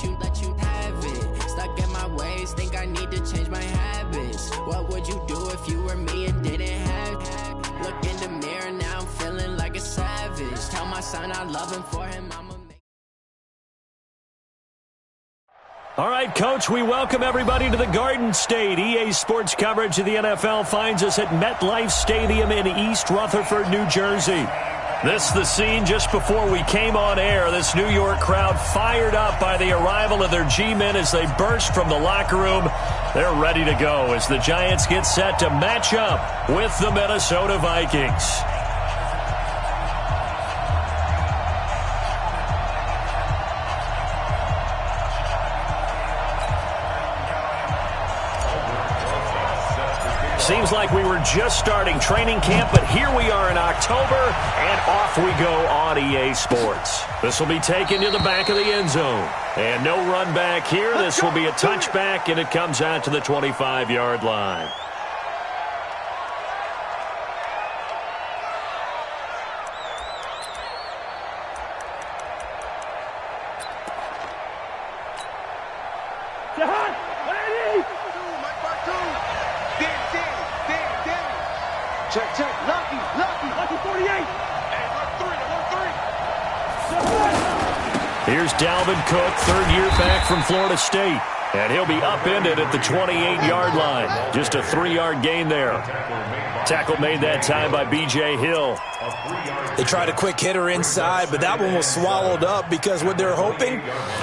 let you have it. Stuck in my ways, think I need to change my habits. What would you do if you were me and didn't have it? Look in the mirror, now I'm feeling like a savage. Tell my son I love him, for him I'ma make. All right, Coach, we welcome everybody to the Garden State. EA Sports coverage of the NFL finds us at MetLife Stadium in East Rutherford, New Jersey. This is the scene just before we came on air. This New York crowd fired up by the arrival of their G-men as they burst from the locker room. They're ready to go as the Giants get set to match up with the Minnesota Vikings. Seems like we were just starting training camp, but here we are in October, and off we go on EA Sports. This will be taken to the back of the end zone. And no run back here. This will be a touchback, and it comes out to the 25-yard line. Check. Lucky 48. Hey, look 3. Here's Dalvin Cook, third-year back from Florida State. And he'll be upended at the 28-yard line. Just a 3-yard gain there. Tackle made that time by B.J. Hill. They tried a quick hitter inside, but that one was swallowed up because what they're hoping,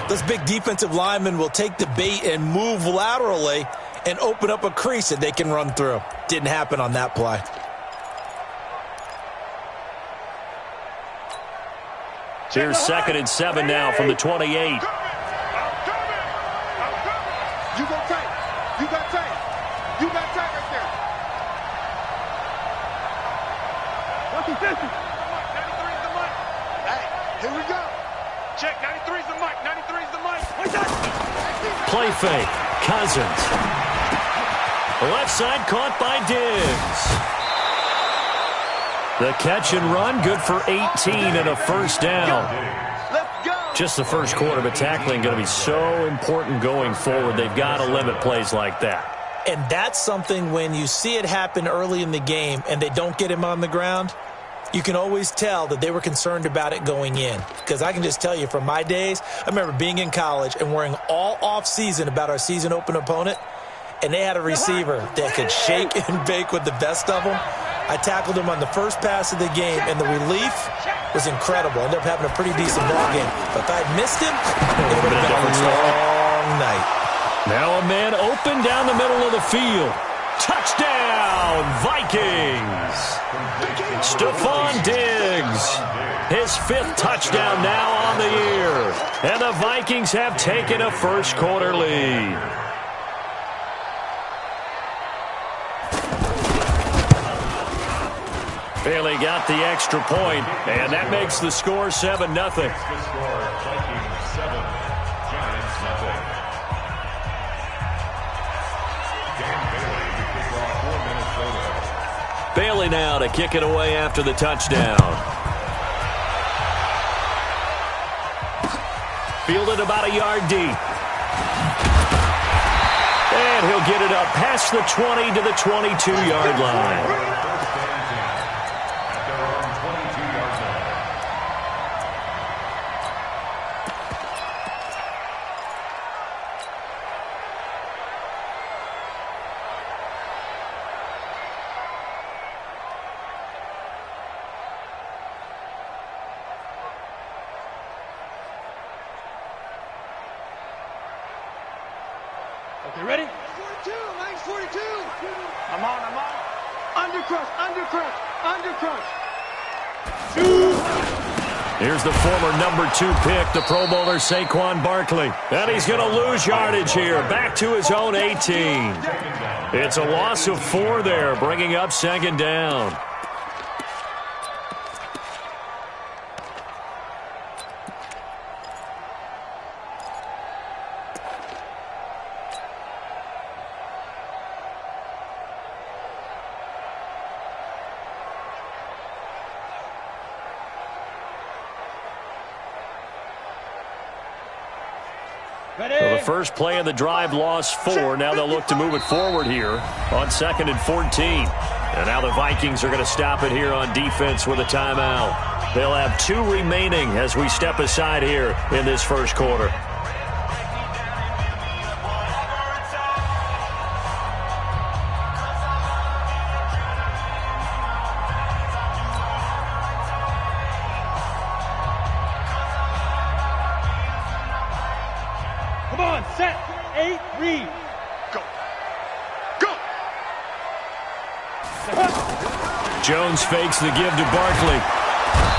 those big defensive linemen will take the bait and move laterally and open up a crease that they can run through. Didn't happen on that play. Here's 2nd and 7 now from the 28. You got tight. You got tight right there. What's the 50? 93 is the mic. Hey, here we go. Check, 93 is the mic. 93 is the mic. What's that? Play fake. Cousins. Left side caught by Diggs. The catch and run, good for 18 and a first down. Just the first quarter, but tackling going to be so important going forward. They've got to limit plays like that. And that's something when you see it happen early in the game and they don't get him on the ground, you can always tell that they were concerned about it going in. Because I can just tell you from my days, I remember being in college and worrying all off-season about our season open opponent, and they had a receiver that could shake and bake with the best of them. I tackled him on the first pass of the game, and the relief was incredible. I ended up having a pretty decent ball game. But if I had missed him, it would have been a long night. Now a man open down the middle of the field. Touchdown, Vikings! Stephon Diggs, his 5th touchdown now on the year. And the Vikings have taken a first quarter lead. Bailey got the extra point, and that makes the score 7-0. Bailey now to kick it away after the touchdown. Fielded about a yard deep. And he'll get it up past the 20 to the 22-yard line. Okay, ready? 42, Mike's 42. I'm on. Undercrush. Here's the former number 2 pick, the Pro Bowler Saquon Barkley. And he's going to lose yardage here, back to his own 18. It's a loss of 4 there, bringing up 2nd down. So the first play of the drive lost 4. Now they'll look to move it forward here on 2nd and 14. And now the Vikings are going to stop it here on defense with a timeout. They'll have 2 remaining as we step aside here in this first quarter. Come on, set, 8, read. Go. Go. Jones fakes the give to Barkley.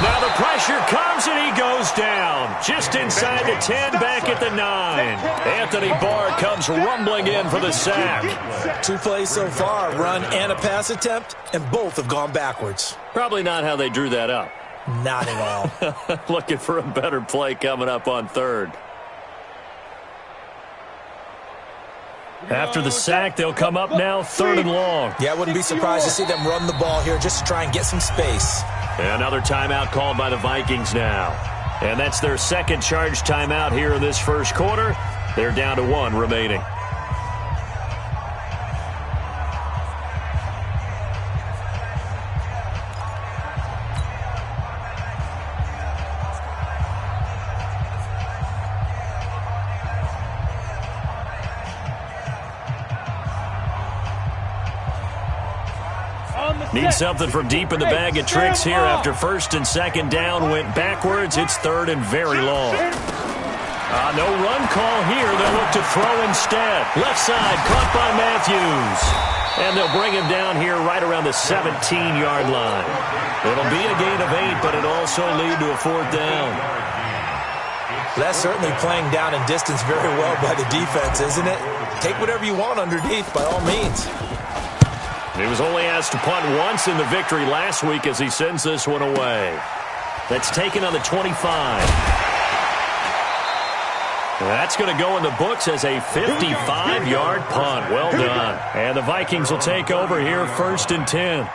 Now the pressure comes and he goes down. Just inside the 10, back at the 9. Anthony Barr comes rumbling in for the sack. 2 plays so far, run and a pass attempt, and both have gone backwards. Probably not how they drew that up. Not at all. Looking for a better play coming up on 3rd. After the sack, they'll come up now 3rd and long. Yeah, I wouldn't be surprised to see them run the ball here just to try and get some space. Another timeout called by the Vikings now. And that's their second charge timeout here in this first quarter. They're down to 1 remaining. Need something from deep in the bag of tricks here after 1st and 2nd down went backwards. It's 3rd and very long. No run call here. They'll look to throw instead. Left side caught by Matthews. And they'll bring him down here right around the 17-yard line. It'll be a gain of 8, but it'll also lead to a 4th down. That's certainly playing down in distance very well by the defense, isn't it? Take whatever you want underneath, by all means. He was only asked to punt once in the victory last week as he sends this one away. That's taken on the 25. That's going to go in the books as a 55-yard punt. Well done. And the Vikings will take over here 1st and 10.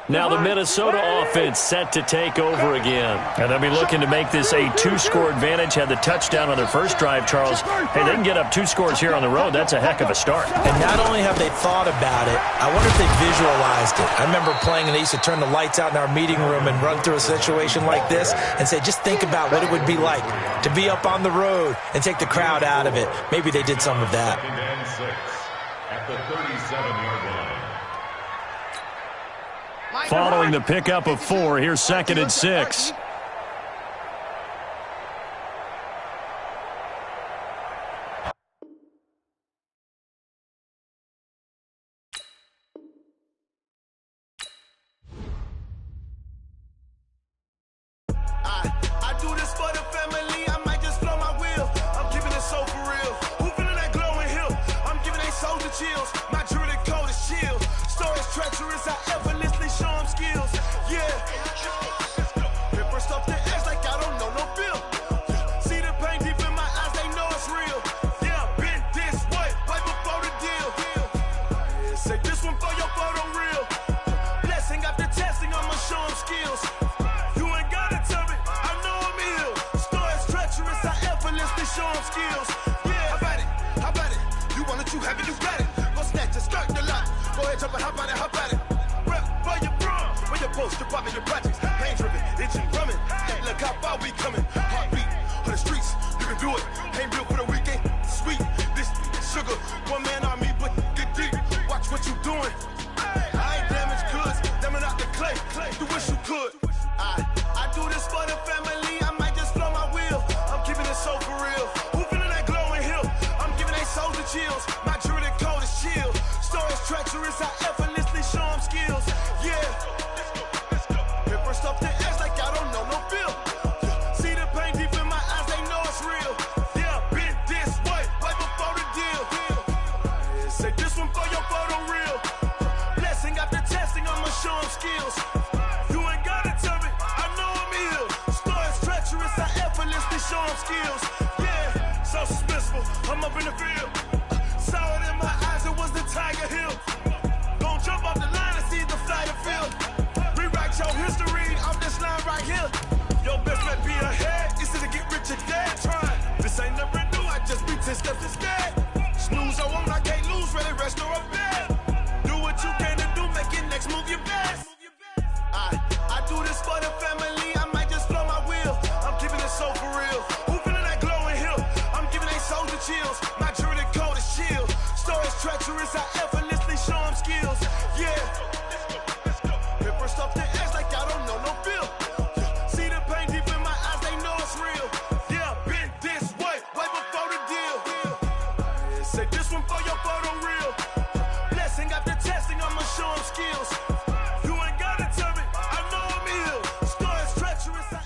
Now the Minnesota offense set to take over again. And they'll be looking to make this a 2-score advantage. Had the touchdown on their first drive, Charles. Hey, they can get up 2 scores here on the road. That's a heck of a start. And not only have they thought about it, I wonder if they visualized it. I remember playing and they used to turn the lights out in our meeting room and run through a situation like this and say, just think about what it would be like to be up on the road and take the crowd out of it. Maybe they did some of that. At the 37-yard line. Following the pickup of 4, here's 2nd and 6. I do this for the family. I might just blow my wheel. I'm keeping it so for real. Who feeling that glowing hill? I'm giving they soldier chills. My jewelry coat is chill. Stories treacherous. I effortlessly show them skills. Yeah. Paper stuff the edge like I don't know no bill. See the pain deep in my eyes. They know it's real. Yeah, been this way right before the deal. Say this one for your photo real. Blessing after testing. I'ma show them skills. Show them skills. Yeah, how about it? You want it, you have it, you got it. Go snatch it, start the lot. Go ahead, jump it, hop on it. Rep for your bro, for your post, your pop and your projects. Pain driven, itching, drumming. Look how far we coming. Heartbeat on the streets, you can do it. Ain't built for the weekend. Sweet, this sugar. One man army, but get deep. Watch what you doing. I ain't damaged goods, damn it out the clay. You wish you could. I do this for the family. I might just blow my wheel. I'm keeping it so for real. Who feeling that glowing hill? I'm giving they soldier chills. My jewelry coat is chill. Stories treacherous. I effortlessly show them skills. Yeah. Paper stuff the edge like I don't know no bill. See the pain deep in my eyes. They know it's real. Yeah, been this way right before the deal. Say this one for your photo real. Blessing after testing. I'ma show them skills. You ain't gotta tell me. I know I'm ill. Stories treacherous. I effortlessly show them skills. Yeah, so suspenseful. I'm up in the field. Saw it in my eyes. Tiger Hill. Gon' jump off the line and see the flight of field. Rewrite your history off this line right here. Your best bet be ahead. It's to get rich or dead trying. This ain't never new, I just be 10 steps instead. Snooze, I won't, I can't lose, ready, rest or a bed. Do what you can to do, make your next move your best. I do this for the family, I might just flow my wheel. I'm keeping it so for real. Who feeling that glowing hill? I'm giving they soldier chills. My jewelry code is chill. Stories treacherous, I effortlessly show them skills. Yeah. Paper stuff to edge like I don't know no feel. See the pain deep in my eyes, they know it's real. Yeah, been this way before the deal. Say this one for your photo reel. Blessing after testing, I'ma show them skills. You ain't gotta tell me, I know I'm ill. Stories treacherous, I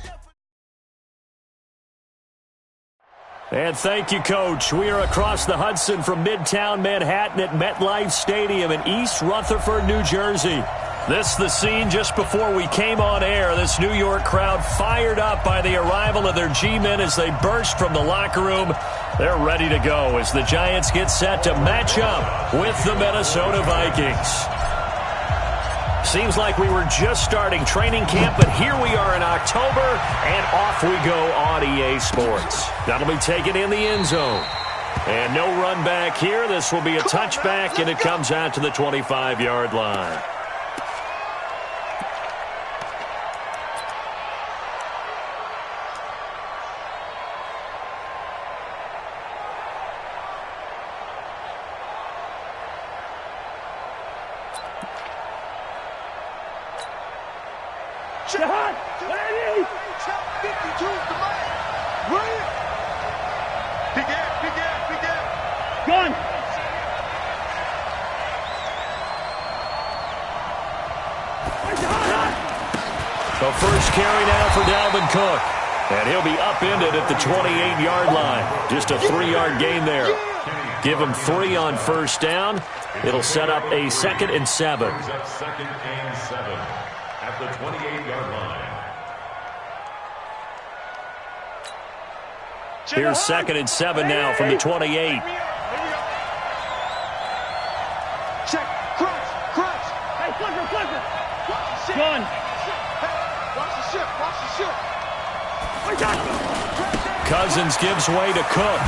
And thank you, Coach. We are across the Hudson from Midtown Manhattan at MetLife Stadium in East Rutherford, New Jersey. This the scene just before we came on air. This New York crowd fired up by the arrival of their G-men as they burst from the locker room. They're ready to go as the Giants get set to match up with the Minnesota Vikings. Seems like we were just starting training camp, but here we are in October, and off we go on EA Sports. That'll be taken in the end zone. And no run back here. This will be a touchback, and it comes out to the 25-yard line. Shot! Ready! 52's the man! Right! Big air! Gun! The first carry now for Dalvin Cook. And he'll be upended at the 28-yard line. Just a 3-yard gain there. Give him 3 on first down. It'll set up a 2nd and 7. Second and 7 at the 28-yard line. Here's 2nd and 7 now from the 28. Check, crunch. Hey, flicker. Watch the ship. Gun. Hey, watch the ship. Cousins gives way to Cook.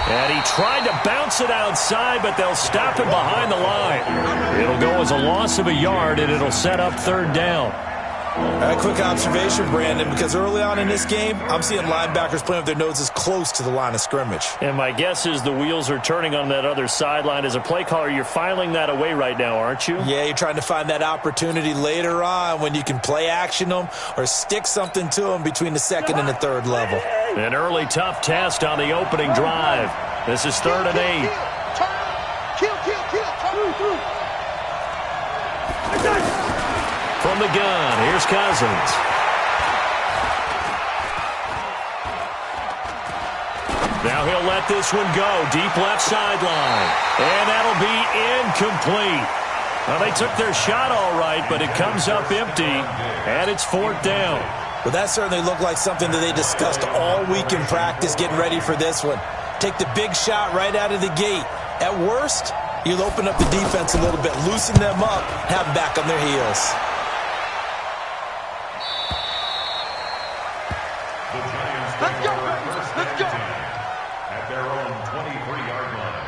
And he tried to bounce it outside, but they'll stop him behind the line. It'll go as a loss of a yard, and it'll set up 3rd down. A quick observation, Brandon, because early on in this game, I'm seeing linebackers playing with their noses close to the line of scrimmage. And my guess is the wheels are turning on that other sideline. As a play caller, you're filing that away right now, aren't you? Yeah, you're trying to find that opportunity later on when you can play action them or stick something to them between the 2nd and the 3rd level. An early tough test on the opening drive. This is 3rd and 8. Kill. From the gun, here's Cousins. Now he'll let this one go. Deep left sideline. And that'll be incomplete. Well, they took their shot all right, but it comes up empty, and it's 4th down. Well, that certainly looked like something that they discussed all week in practice getting ready for this one. Take the big shot right out of the gate. At worst, you'll open up the defense a little bit, loosen them up, have them back on their heels. Let's go. At their own 23-yard line.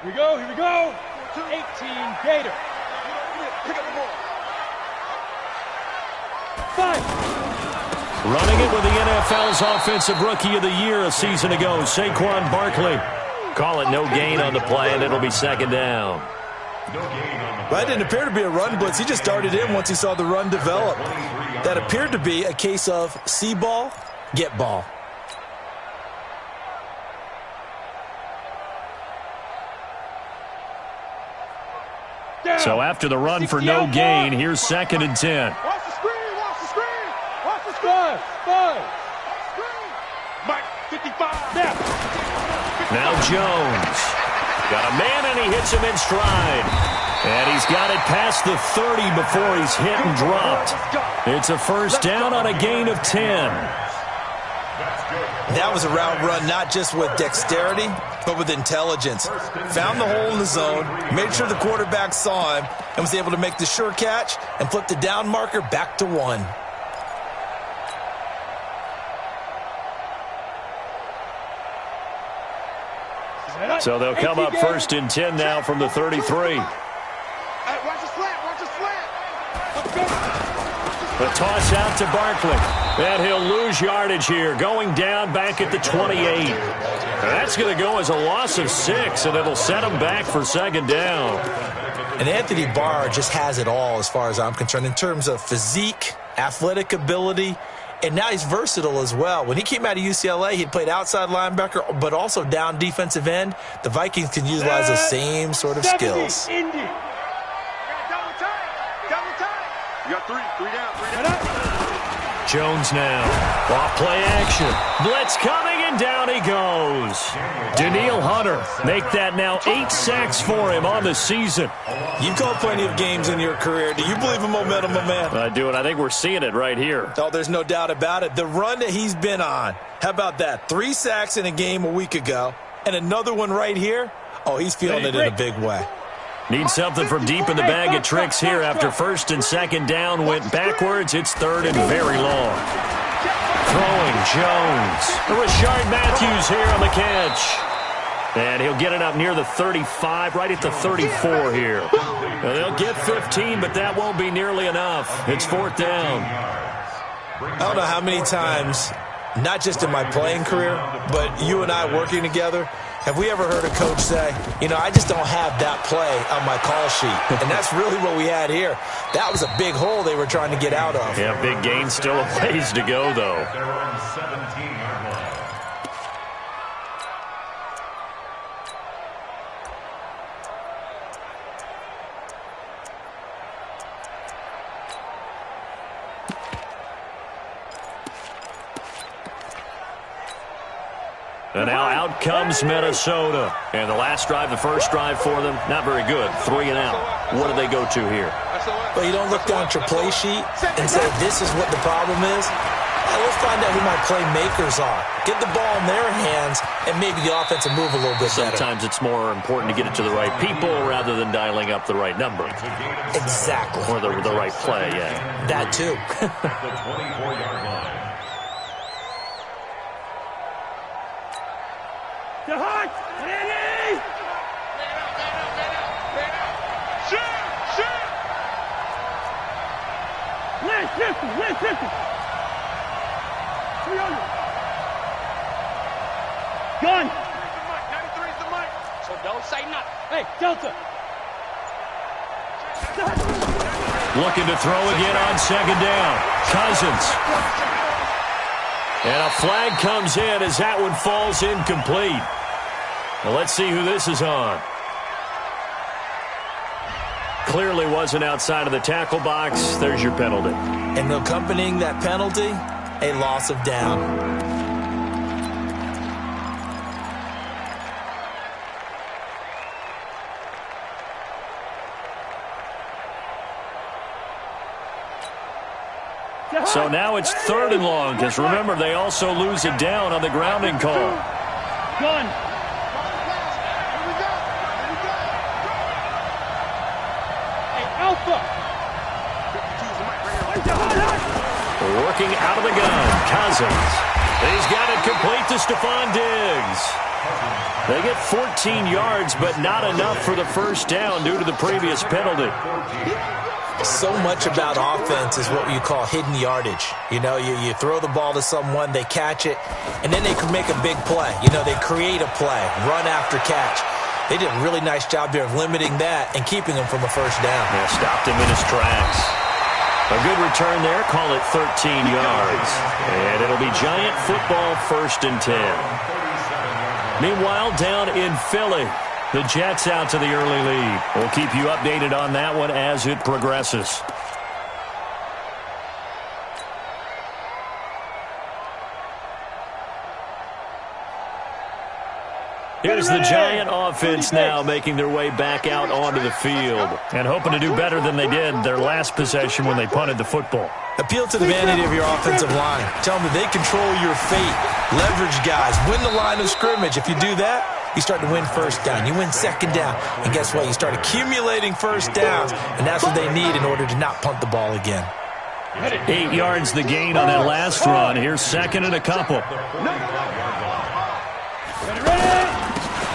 Here we go. 18 Gator. Pick up the ball. 5. Running it with the NFL's Offensive Rookie of the Year a season ago, Saquon Barkley. Call it no gain on the play, and it'll be 2nd down. That didn't appear to be a run blitz. He just darted in once he saw the run develop. That appeared to be a case of see ball, get ball. So after the run for no gain, here's 2nd and 10. Watch the screen. 5. 55. Now Jones. Got a man, and he hits him in stride. And he's got it past the 30 before he's hit and dropped. It's a first down on a gain of 10. That was a route run not just with dexterity, but with intelligence. Found the hole in the zone, made sure the quarterback saw him, and was able to make the sure catch and flip the down marker back to 1. So they'll come up first and 10 now from the 33. Watch the slant, watch the slant. Let's go. The toss out to Barkley. And he'll lose yardage here, going down back at the 28. That's going to go as a loss of 6, and it'll set him back for second down. And Anthony Barr just has it all as far as I'm concerned in terms of physique, athletic ability, and now he's versatile as well. When he came out of UCLA, he played outside linebacker, but also down defensive end. The Vikings can utilize those same sort of skills. Double time. You got three down. Jones now. Off play action. Blitz coming, and down he goes. Daniil Hunter make that now 8 sacks for him on the season. You've called plenty of games in your career. Do you believe in momentum, my man? I do, and I think we're seeing it right here. Oh, there's no doubt about it. The run that he's been on. How about that? 3 sacks in a game a week ago, and another one right here. Oh, he's feeling it in a big way. Need something from deep in the bag of tricks here after first and second down went backwards. It's third and very long. Throwing Jones. Rashard Matthews here on the catch. And he'll get it up near the 35, right at the 34 here. Now they'll get 15, but that won't be nearly enough. It's fourth down. I don't know how many times, not just in my playing career, but you and I working together, have we ever heard a coach say, you know, I just don't have that play on my call sheet? And that's really what we had here. That was a big hole they were trying to get out of. Yeah, big gain, still a ways to go, though. And now out comes Minnesota. And the last drive, the first drive for them, not very good. 3 and out. What do they go to here? Well, you don't look down at your play sheet and say, this is what the problem is. Let's find out who my playmakers are. Get the ball in their hands, and maybe the offense will move a little bit better. Sometimes it's more important to get it to the right people rather than dialing up the right number. Exactly. Or the right play, yeah. That too. The 24-yard line. The heart! Ready! Shoot! Listen! 300. Gun! 93's the mic. So don't say nothing. Hey, Delta! Looking to throw again on second down. Cousins. And a flag comes in as that one falls incomplete. Now let's see who this is on. Clearly wasn't outside of the tackle box. There's your penalty. And accompanying that penalty, a loss of down. So now it's third and long, because remember, they also lose it down on the grounding call. Gun! Hey, Alpha! Working out of the gun, Cousins. He's got it complete to Stephon Diggs. They get 14 yards, but not enough for the first down due to the previous penalty. So much about offense is what you call hidden yardage. You know, you throw the ball to someone, they catch it, and then they can make a big play. You know, they create a play, run after catch. They did a really nice job there of limiting that and keeping him from a first down. Yeah, stopped him in his tracks. A good return there, call it 13 yards. And it'll be Giant football, 1st and 10. Meanwhile, down in Philly, the Jets out to the early lead. We'll keep you updated on that one as it progresses. Here's the Giant offense now making their way back out onto the field and hoping to do better than they did their last possession when they punted the football. Appeal to the vanity of your offensive line. Tell them that they control your fate. Leverage guys. Win the line of scrimmage. If you do that, you start to win first down. You win second down. And guess what? You start accumulating first downs. And that's what they need in order to not punt the ball again. 8 yards the gain on that last run. Here's second and a couple.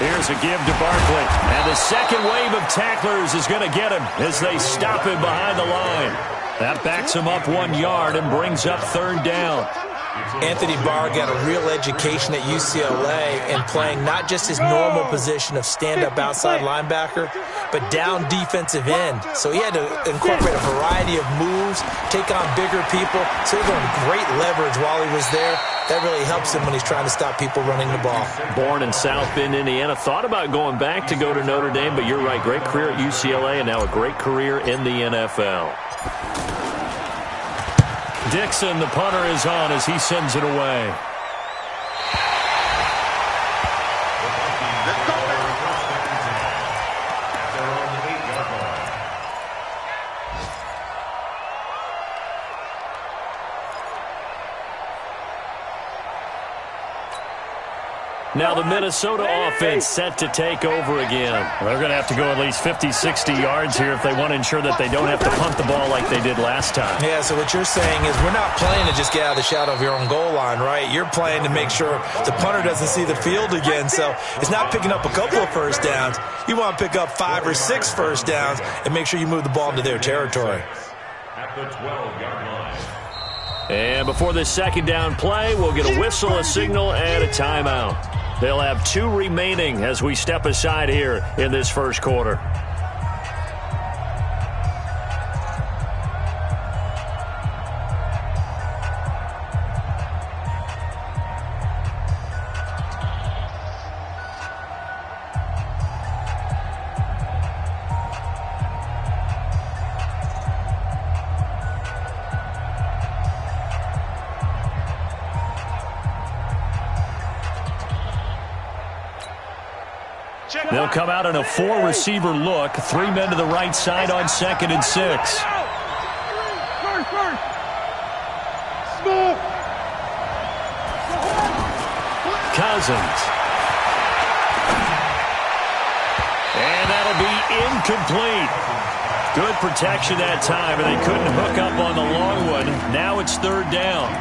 Here's a give to Barkley. And the second wave of tacklers is going to get him as they stop him behind the line. That backs him up 1 yard and brings up third down. Anthony Barr got a real education at UCLA in playing not just his normal position of stand-up outside linebacker, but down defensive end. So he had to incorporate a variety of moves, take on bigger people. So he got great leverage while he was there. That really helps him when he's trying to stop people running the ball. Born in South Bend, Indiana. Thought about going back to go to Notre Dame, but you're right. Great career at UCLA and now a great career in the NFL. Dixon, the punter, is on as he sends it away. Now the Minnesota offense set to take over again. They're going to have to go at least 50, 60 yards here if they want to ensure that they don't have to punt the ball like they did last time. Yeah, so what you're saying is we're not playing to just get out of the shadow of your own goal line, right? You're playing to make sure the punter doesn't see the field again. So it's not picking up a couple of first downs. You want to pick up 5 or 6 first downs and make sure you move the ball into their territory. At the 12-yard line. And before this second down play, we'll get a whistle, a signal, and a timeout. They'll have 2 remaining as we step aside here in this first quarter. They'll come out in a 4-receiver look. 3 men to the right side on 2nd and 6. First. Smooth. Cousins. And that'll be incomplete. Good protection that time, and they couldn't hook up on the long one. Now it's third down.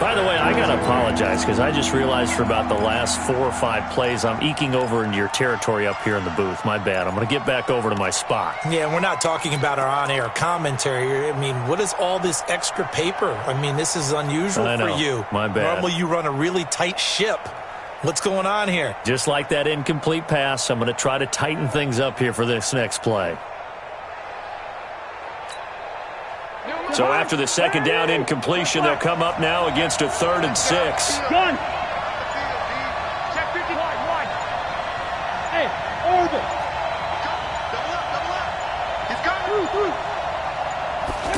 By the way, I got to apologize because I just realized for about the last 4 or 5 plays, I'm eking over into your territory up here in the booth. My bad. I'm going to get back over to my spot. Yeah, we're not talking about our on-air commentary. I mean, what is all this extra paper? I mean, this is unusual for you. My bad. Normally you run a really tight ship. What's going on here? Just like that incomplete pass, I'm going to try to tighten things up here for this next play. So after the second down incompletion, they'll come up now against a 3rd and 6. Gun. Check 50. Wide. Hey, orbit. Double up. He's got through.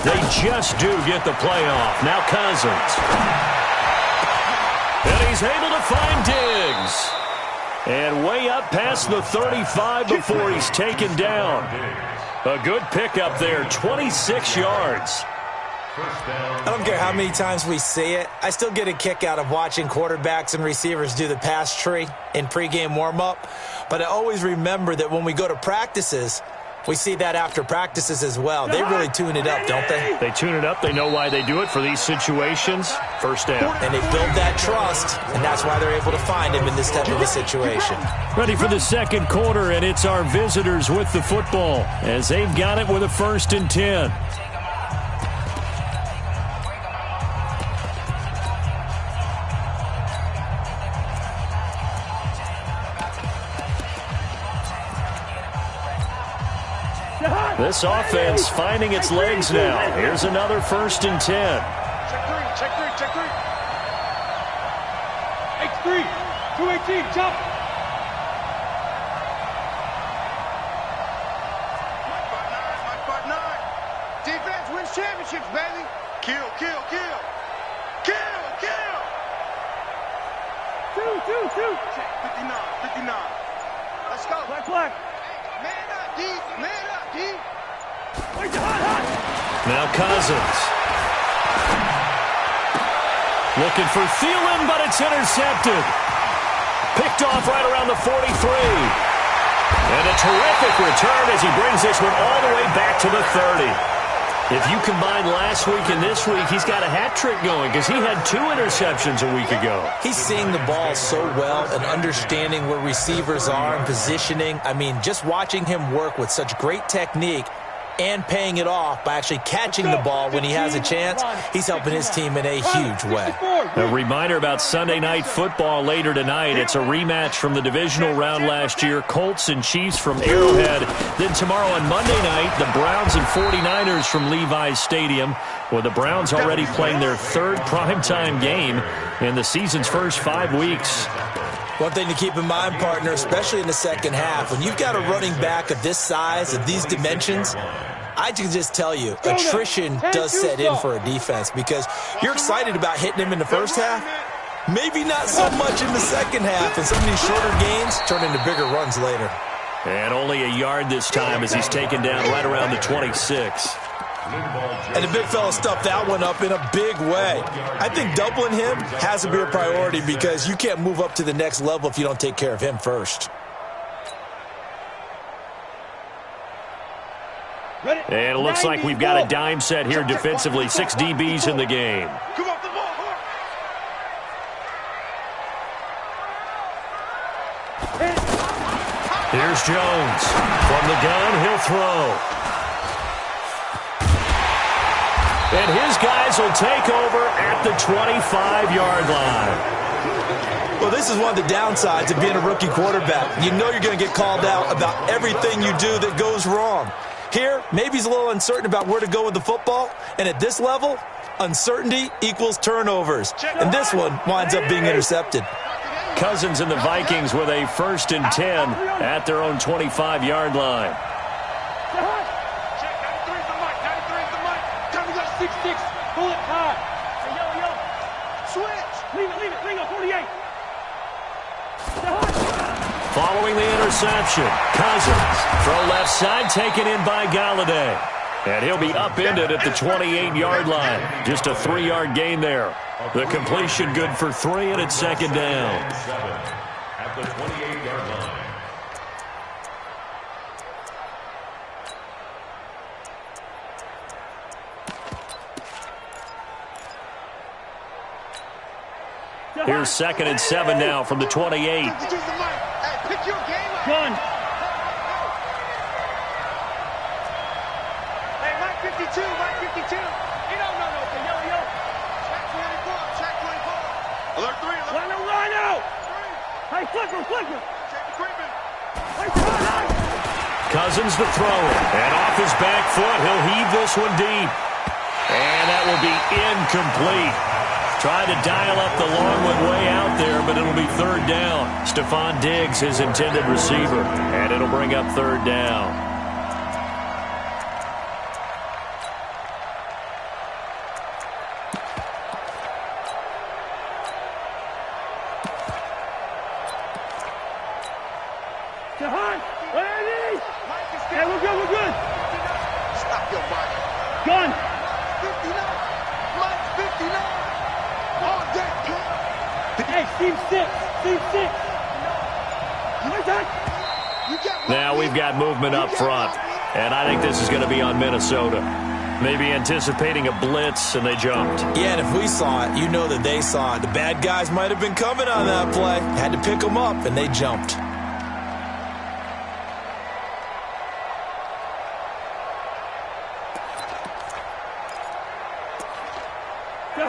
They just do get the playoff. Now Cousins. And he's able to find Diggs. And way up past the 35 before he's taken down. A good pickup there, 26 yards. I don't care how many times we see it. I still get a kick out of watching quarterbacks and receivers do the pass tree in pregame warm-up. But I always remember that when we go to practices, we see that after practices as well. They really tune it up, don't they? They tune it up. They know why they do it for these situations. First down. And they build that trust, and that's why they're able to find him in this type of a situation. Ready for the second quarter, and it's our visitors with the football as they've got it with a 1st and 10. This offense finding its legs now. Here's another 1st and 10. Check three. X3. 218. Jump. Mike 5'9". Defense wins championships, baby. Kill. 2. 59. Let's go. Flag. Man up, D. Man up, D. Wait, hot. Now Cousins. Looking for Thielen, but it's intercepted. Picked off right around the 43. And a terrific return as he brings this one all the way back to the 30. If you combine last week and this week, he's got a hat trick going because he had 2 interceptions a week ago. He's seeing the ball so well and understanding where receivers are and positioning. I mean, just watching him work with such great technique and paying it off by actually catching the ball when he has a chance, he's helping his team in a huge way. A reminder about Sunday Night Football later tonight. It's a rematch from the divisional round last year, Colts and Chiefs from Arrowhead. Then tomorrow on Monday night, the Browns and 49ers from Levi's Stadium, with the Browns already playing their 3rd primetime game in the season's first 5 weeks. One thing to keep in mind, partner, especially in the second half, when you've got a running back of this size, of these dimensions, I can just tell you, attrition does set in for a defense because you're excited about hitting him in the first half. Maybe not so much in the second half, and some of these shorter gains turn into bigger runs later. And only a yard this time as he's taken down right around the 26. And the big fella stuffed that one up in a big way. I think doubling him has to be a priority because you can't move up to the next level if you don't take care of him first. And it looks like we've got a dime set here defensively. 6 DBs in the game. Here's Jones. From the gun, he'll throw. And his guys will take over at the 25-yard line. Well, this is one of the downsides of being a rookie quarterback. You know you're going to get called out about everything you do that goes wrong. Here, maybe he's a little uncertain about where to go with the football. And at this level, uncertainty equals turnovers. And this one winds up being intercepted. Cousins and the Vikings with a 1st and 10 at their own 25-yard line. Pull it high. Hey, yo. Switch. Leave it. Ringo, 48. Following the interception, Cousins. Throw left side, taken in by Galladay. And he'll be upended at the 28-yard line. Just a 3-yard gain there. The completion good for 3, and it's 2nd down. At the 28-yard line. Here's 2nd and 7 now from the 28. Gun. Hey, Mike 52. No. Check 24. Alert 3. Line out. Hey, flicker. Check the equipment. Cousins the thrower. And off his back foot, he'll heave this one deep. And that will be incomplete. Tried to dial up the long one way out there, but it'll be 3rd down. Stephon Diggs, his intended receiver, and it'll bring up 3rd down. Stephon, where it is? Hey, we're good. Stop your body. Gun. 59. Mike 59. Hey, team 6. Now we've got movement up front, and I think this is going to be on Minnesota. Maybe anticipating a blitz, and they jumped. Yeah, and if we saw it, you know that they saw it. The bad guys might have been coming on that play. Had to pick them up, and they jumped.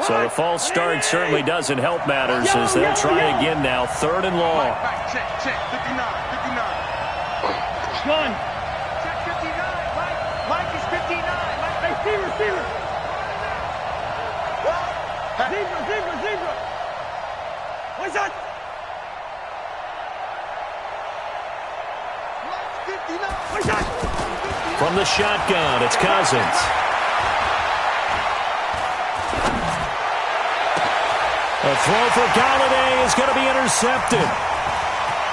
So the false start certainly doesn't help matters as they'll try again now. 3rd and long. Check. 59. Gun. Check 59. Mike is 59. Hey, receiver. Zebra. What's that? Mike's 59. What's that? From the shotgun, it's Cousins. A throw for Galladay is going to be intercepted.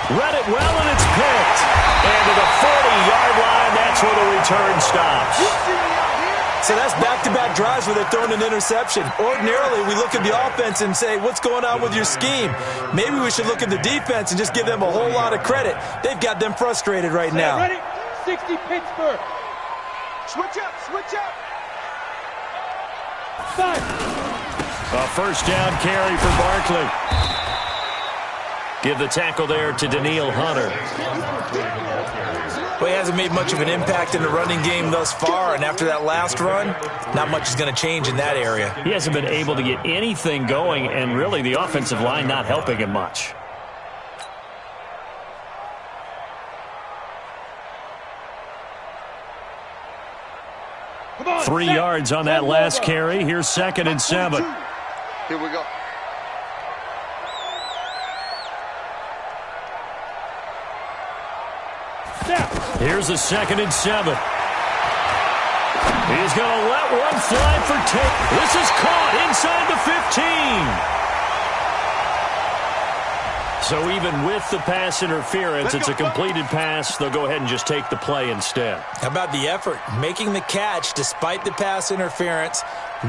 Read it well, and it's picked. And to the 40-yard line, that's where the return stops. So that's back-to-back drives where they're throwing an interception. Ordinarily, we look at the offense and say, what's going on with your scheme? Maybe we should look at the defense and just give them a whole lot of credit. They've got them frustrated right now. Ready? 60 Pittsburgh. Switch up, switch up. 5. A first down carry for Barkley. Give the tackle there to Daniil Hunter. Well, he hasn't made much of an impact in the running game thus far, and after that last run, not much is going to change in that area. He hasn't been able to get anything going, and really the offensive line not helping him much. Come on, 3 yards on that last carry. Here's 2nd and 7. Here we go. Here's a 2nd and 7. He's going to let one fly for take. This is caught inside the 15. So even with the pass interference, it's a completed pass. They'll go ahead and just take the play instead. How about the effort? Making the catch despite the pass interference.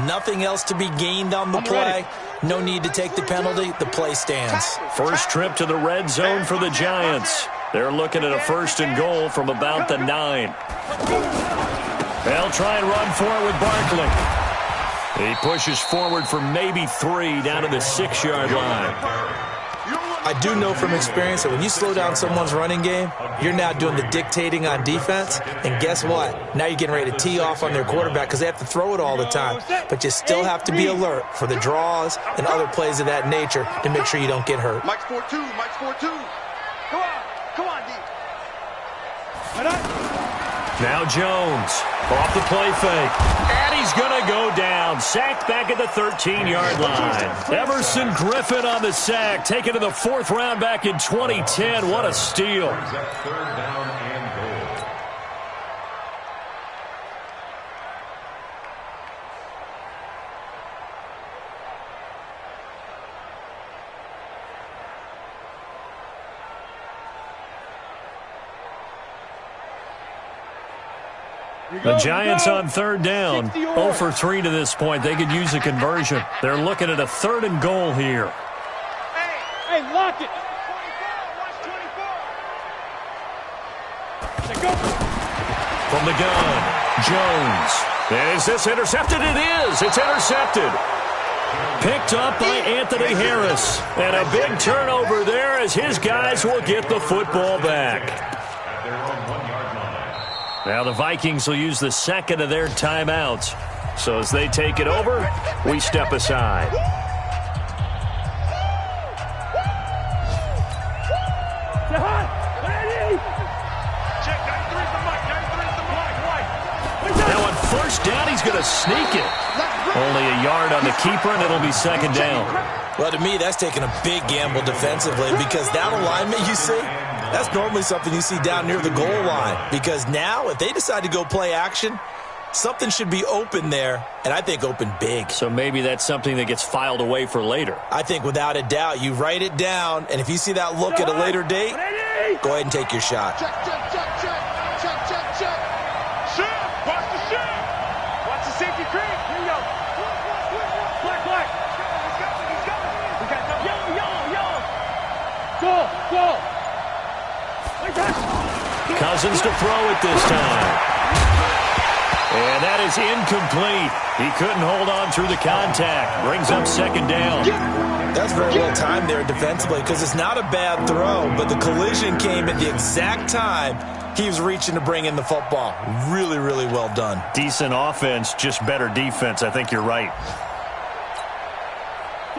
Nothing else to be gained on the play. No need to take the penalty. The play stands. First trip to the red zone for the Giants. They're looking at a 1st and goal from about the 9. They'll try and run for it with Barkley. He pushes forward for maybe 3 down to the 6-yard line. I do know from experience that when you slow down someone's running game, you're now doing the dictating on defense. And guess what? Now you're getting ready to tee off on their quarterback because they have to throw it all the time. But you still have to be alert for the draws and other plays of that nature to make sure you don't get hurt. Mike's 4-2. Mike's 4-2. Come on. Come on, D. Now Jones off the play fake. And he's going to go down. Sacked back at the 13-yard line. Everson Griffin on the sack. Taken to the 4th round back in 2010. What a steal. Third down and goal. The Giants on 3rd down. 0 for 3 to this point. They could use a conversion. They're looking at a 3rd and goal here. Hey, lock it. 24. Watch 24. From the gun, Jones. Is this intercepted? It is. It's intercepted. Picked up by Anthony Harris. And a big turnover there as his guys will get the football back. At their own 1-yard line. Now the Vikings will use the 2nd of their timeouts. So as they take it over, we step aside. Now on 1st down, he's going to sneak it. Only a yard on the keeper, and it'll be 2nd down. Well, to me, that's taking a big gamble defensively because that alignment you see, that's normally something you see down near the goal line. Because now, if they decide to go play action, something should be open there, and I think open big. So maybe that's something that gets filed away for later. I think without a doubt, you write it down, and if you see that look at a later date, go ahead and take your shot. Check, check, check, check. Check, check, check. Shoot. Watch the shoot. Watch the safety creep. Here you go. Black, black. He's going. He's going. We got yellow, yellow, yellow. Go, go. Cousins to throw it this time. And that is incomplete. He couldn't hold on through the contact. Brings up 2nd down. That's very well timed there defensively because it's not a bad throw, but the collision came at the exact time he was reaching to bring in the football. Really, really well done. Decent offense, just better defense. I think you're right.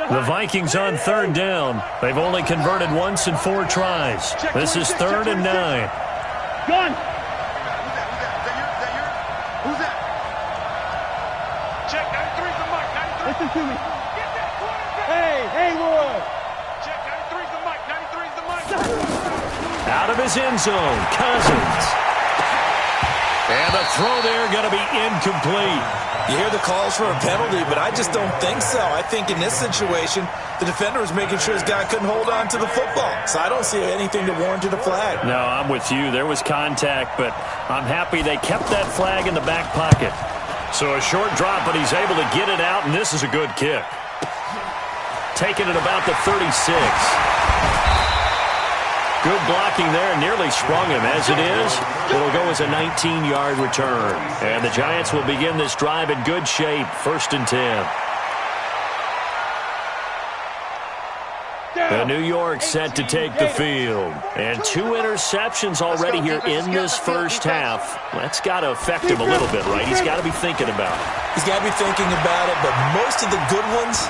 The Vikings on 3rd down. They've only converted once in 4 tries. This is 3rd and 9. Gun. Who's that? Check 93's the mic. 93. Listen to me. Get that quarterback. Hey, Haywood. Check 93's the mic. 93's the mic. Out of his end zone, Cousins. And the throw there going to be incomplete. You hear the calls for a penalty, but I just don't think so. I think in this situation, the defender was making sure his guy couldn't hold on to the football. So I don't see anything that warranted a flag. No, I'm with you. There was contact, but I'm happy they kept that flag in the back pocket. So a short drop, but he's able to get it out, and this is a good kick. Taking it about the 36. Good blocking there, nearly sprung him. As it is, it'll go as a 19-yard return. And the Giants will begin this drive in good shape, 1st and 10. The New York set to take the field. And 2 interceptions already here in this first half. That's got to affect him a little bit, right? He's got to be thinking about it. He's got to be thinking about it, but most of the good ones,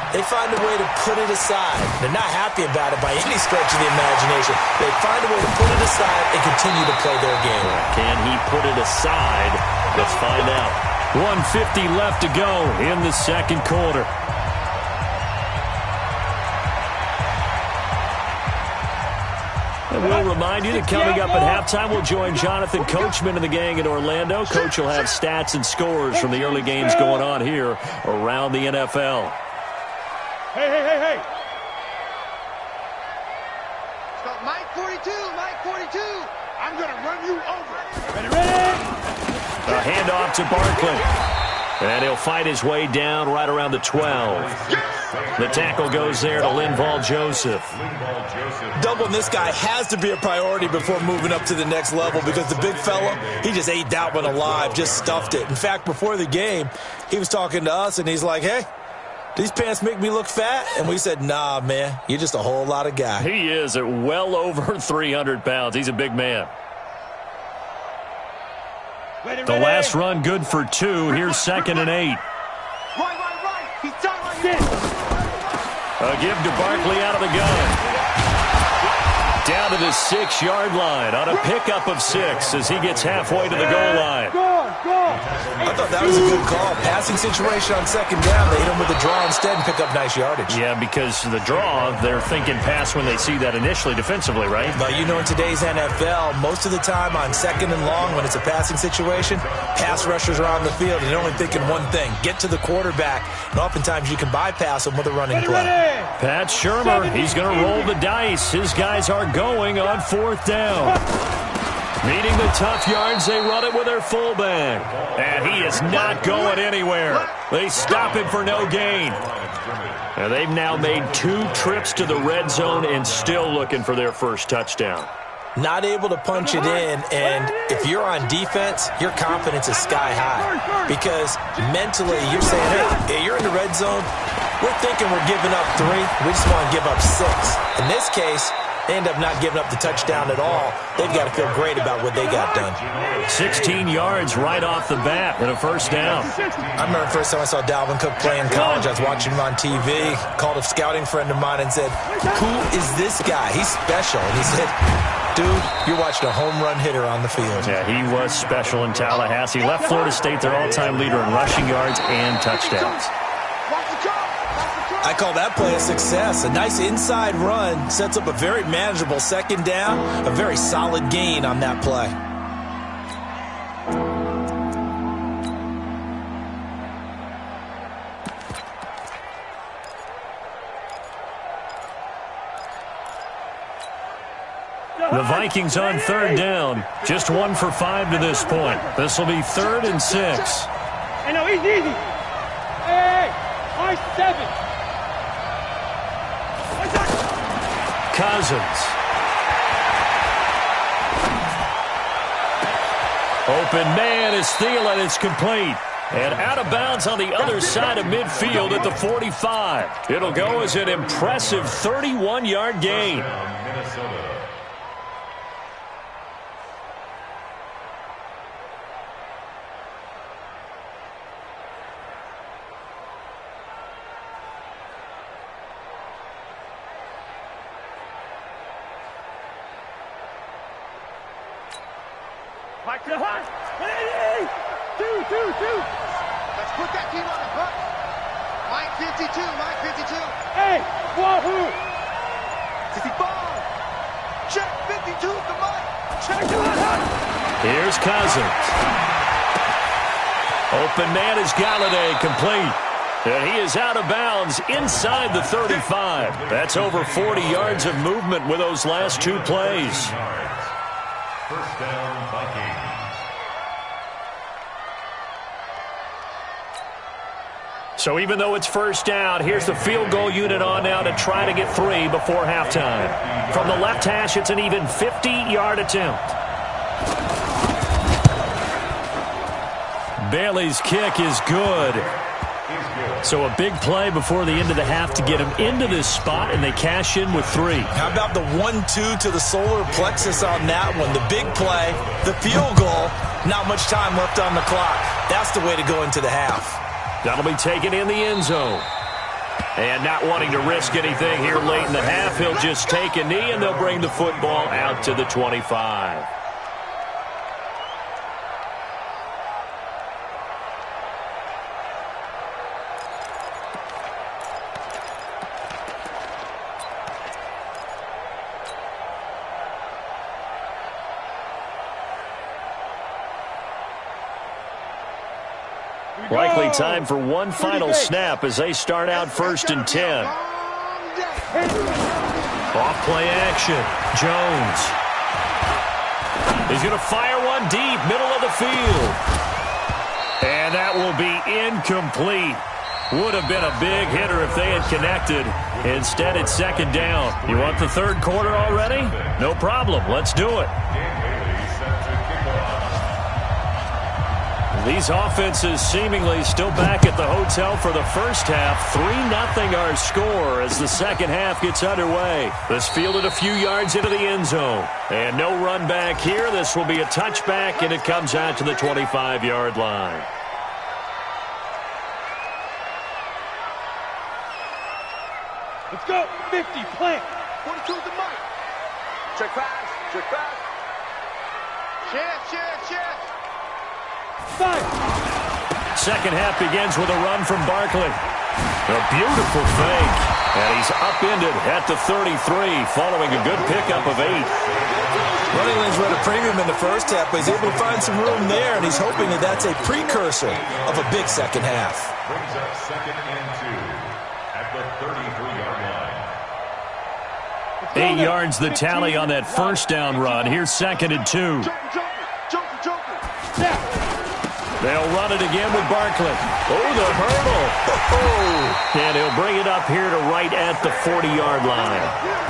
they find a way to put it aside. They're not happy about it by any stretch of the imagination. They find a way to put it aside and continue to play their game. Can he put it aside? Let's find out. 1:50 left to go in the second quarter. And we'll remind you that coming up at halftime, we'll join Jonathan Coachman and the gang in Orlando. Coach will have stats and scores from the early games going on here around the NFL. Hey. Stop, Mike 42, Mike 42. I'm going to run you over. Ready? A handoff to Barkley. And he'll fight his way down right around the 12. The tackle goes there to Linval Joseph. Doubling this guy has to be a priority before moving up to the next level because the big fella, he just ate that one alive, just stuffed it. In fact, before the game, he was talking to us, and he's like, hey, these pants make me look fat? And we said, nah, man, you're just a whole lot of guy. He is at well over 300 pounds. He's a big man. The last run good for 2. Here's 2nd and 8. Right. He's done like this. A give to Barkley out of the gun. Down to the 6-yard line on a pickup of 6 as he gets halfway to the goal line. I thought that was a good call. Passing situation on 2nd down. They hit him with a draw instead and pick up nice yardage. Yeah, because the draw, they're thinking pass when they see that initially defensively, right? But you know, in today's NFL, most of the time on 2nd and long, when it's a passing situation, pass rushers are on the field and they're only thinking one thing, get to the quarterback. And oftentimes you can bypass them with a running play. Pat Shurmur, he's going to roll the dice. His guys are going on 4th down. Meeting the tough yards, they run it with their fullback. And he is not going anywhere. They stop him for no gain. And they've now made 2 trips to the red zone and still looking for their first touchdown. Not able to punch it in, and if you're on defense, your confidence is sky high. Because mentally, you're saying, hey, you're in the red zone. We're thinking we're giving up 3. We just want to give up 6. In this case, they end up not giving up the touchdown at all. They've got to feel great about what they got done. 16 yards right off the bat and a first down. I remember the first time I saw Dalvin Cook play in college. I was watching him on TV, called a scouting friend of mine and said, who is this guy? He's special. And he said, dude, you're watching a home run hitter on the field. Yeah, he was special in Tallahassee. Left Florida State their all-time leader in rushing yards and touchdowns. I call that play a success. A nice inside run sets up a very manageable 2nd down, a very solid gain on that play. The Vikings on 3rd down. Just 1 for 5 to this point. This will be 3rd and 6. Hey, no, easy. Hey, nice 7. Cousins. Open man is Thielen. It's complete. And out of bounds on the other side of midfield at the 45. It'll go as an impressive 31-yard gain. Mike to the hunt. 2. Let's put that team on the hook. Mike 52, Mike 52. Hey, wahoo. 65. Check 52 to Mike. Check Mike to the hunt. Here's Cousins. Open man is Galladay, complete. And he is out of bounds inside the 35. That's over 40 yards of movement with those last two plays. First down, Vikings. So even though it's first down, here's the field goal unit on now to try to get 3 before halftime. From the left hash, it's an even 50-yard attempt. Bailey's kick is good. So a big play before the end of the half to get him into this spot, and they cash in with 3. How about the 1-2 to the solar plexus on that one? The big play, the field goal, not much time left on the clock. That's the way to go into the half. That'll be taken in the end zone. And not wanting to risk anything here late in the half, he'll just take a knee, and they'll bring the football out to the 25. Likely time for one final snap as they start out 1st and 10. Off play action. Jones. He's going to fire one deep, middle of the field. And that will be incomplete. Would have been a big hitter if they had connected. Instead, it's 2nd down. You want the 3rd quarter already? No problem. Let's do it. These offenses seemingly still back at the hotel for the first half. 3-0 our score as the second half gets underway. This fielded a few yards into the end zone. And no run back here. This will be a touchback, and it comes out to the 25-yard line. Let's go. 50, plant. 42 to Mike. Check pass. Check pass. Chance. 5. Second half begins with a run from Barkley. A beautiful fake. And he's upended at the 33 following a good pickup of 8. Running lanes were at a premium in the first half, but he's able to find some room there, and he's hoping that that's a precursor of a big second half. Brings up 2nd and 2 at the 33-yard line. 8 yards the tally on that first down run. Here's 2nd and 2. They'll run it again with Barkley. Oh, the hurdle. And he'll bring it up here to right at the 40-yard line.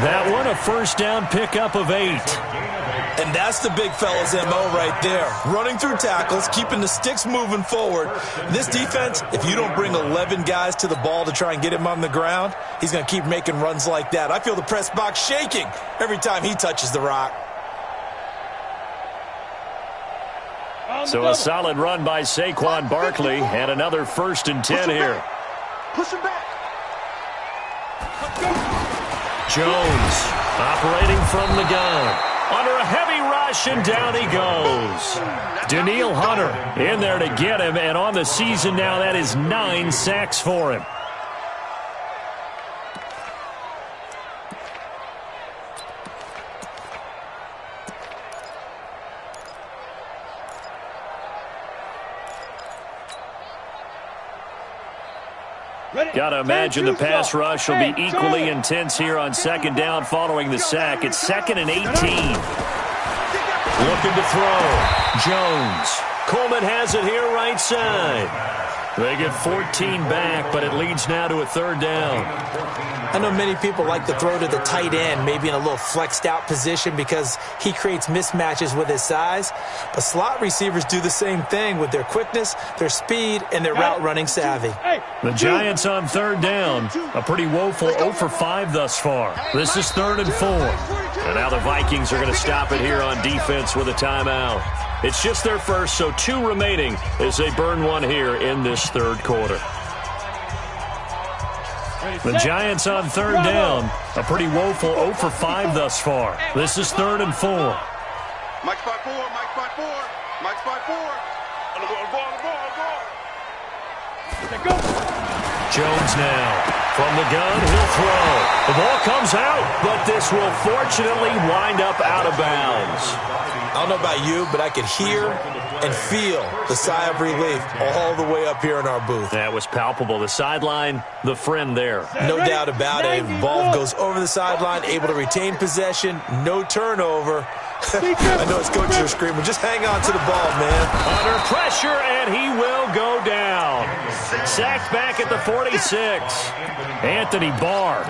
That one, a first down pickup of 8. And that's the big fella's MO right there. Running through tackles, keeping the sticks moving forward. This defense, if you don't bring 11 guys to the ball to try and get him on the ground, he's going to keep making runs like that. I feel the press box shaking every time he touches the rock. So a solid run by Saquon Barkley, and another 1st and 10 here. Push him back. Jones operating from the gun. Under a heavy rush, and down he goes. Danielle Hunter in there to get him, and on the season now, that is 9 sacks for him. Got to imagine the pass rush will be equally intense here on 2nd down following the sack. It's 2nd and 18. Looking to throw. Jones. Coleman has it here right side. They get 14 back, but it leads now to a 3rd down. I know many people like to throw to the tight end, maybe in a little flexed out position because he creates mismatches with his size. But slot receivers do the same thing with their quickness, their speed, and their route running savvy. The Giants on 3rd down. A pretty woeful 0 for 5 thus far. This is 3rd and 4. And now the Vikings are going to stop it here on defense with a timeout. It's just their first, so 2 remaining as they burn one here in this 3rd quarter. The Giants on 3rd down. A pretty woeful 0 for 5 thus far. This is 3rd and 4. Mike's by 4. Mike's by 4. Mike's by 4. On the ball. Jones now. From the gun, he'll throw. The ball comes out, but this will fortunately wind up out of bounds. I don't know about you, but I could hear and feel the sigh of relief all the way up here in our booth. That was palpable. The sideline, the friend there. No doubt about it. Ball goes over the sideline, able to retain possession, no turnover. I know it's coaches are screaming, just hang on to the ball, man. Under pressure, and he will go down. Sacked back at the 46. Anthony Barr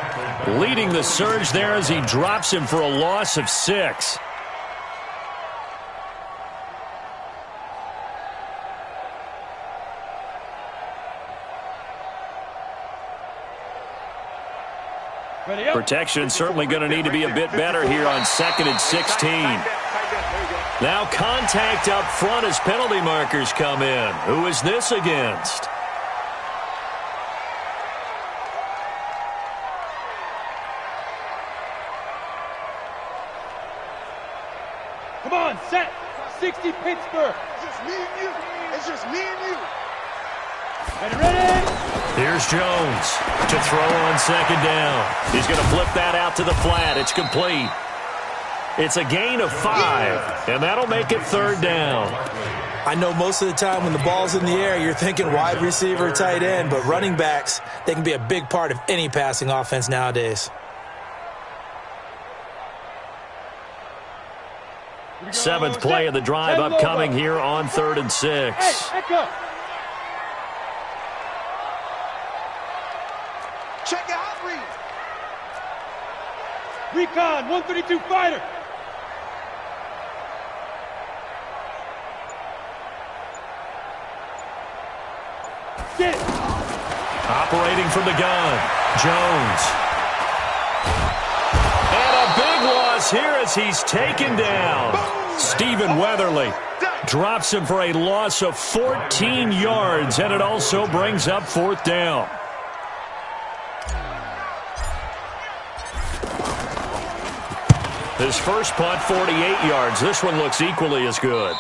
leading the surge there as he drops him for a loss of 6. Protection certainly going to need to be a bit better here on 2nd and 16. Now contact up front as penalty markers come in. Who is this against? Come on, set. 60 Pittsburgh. It's just me and you. It's just me and you. Ready? Here's Jones to throw on 2nd down. He's going to flip that out to the flat. It's complete. It's a gain of 5, and that'll make it 3rd down. I know most of the time when the ball's in the air, you're thinking wide receiver, tight end, but running backs, they can be a big part of any passing offense nowadays. 7th play of the drive upcoming here on 3rd and 6. Hey, echo. Check your hot read. Recon, 132 fighter. Get it. Operating from the gun, Jones. And a big loss here as he's taken down. Stephen Weatherly drops him for a loss of 14 yards, and it also brings up 4th down. His first punt, 48 yards. This one looks equally as good.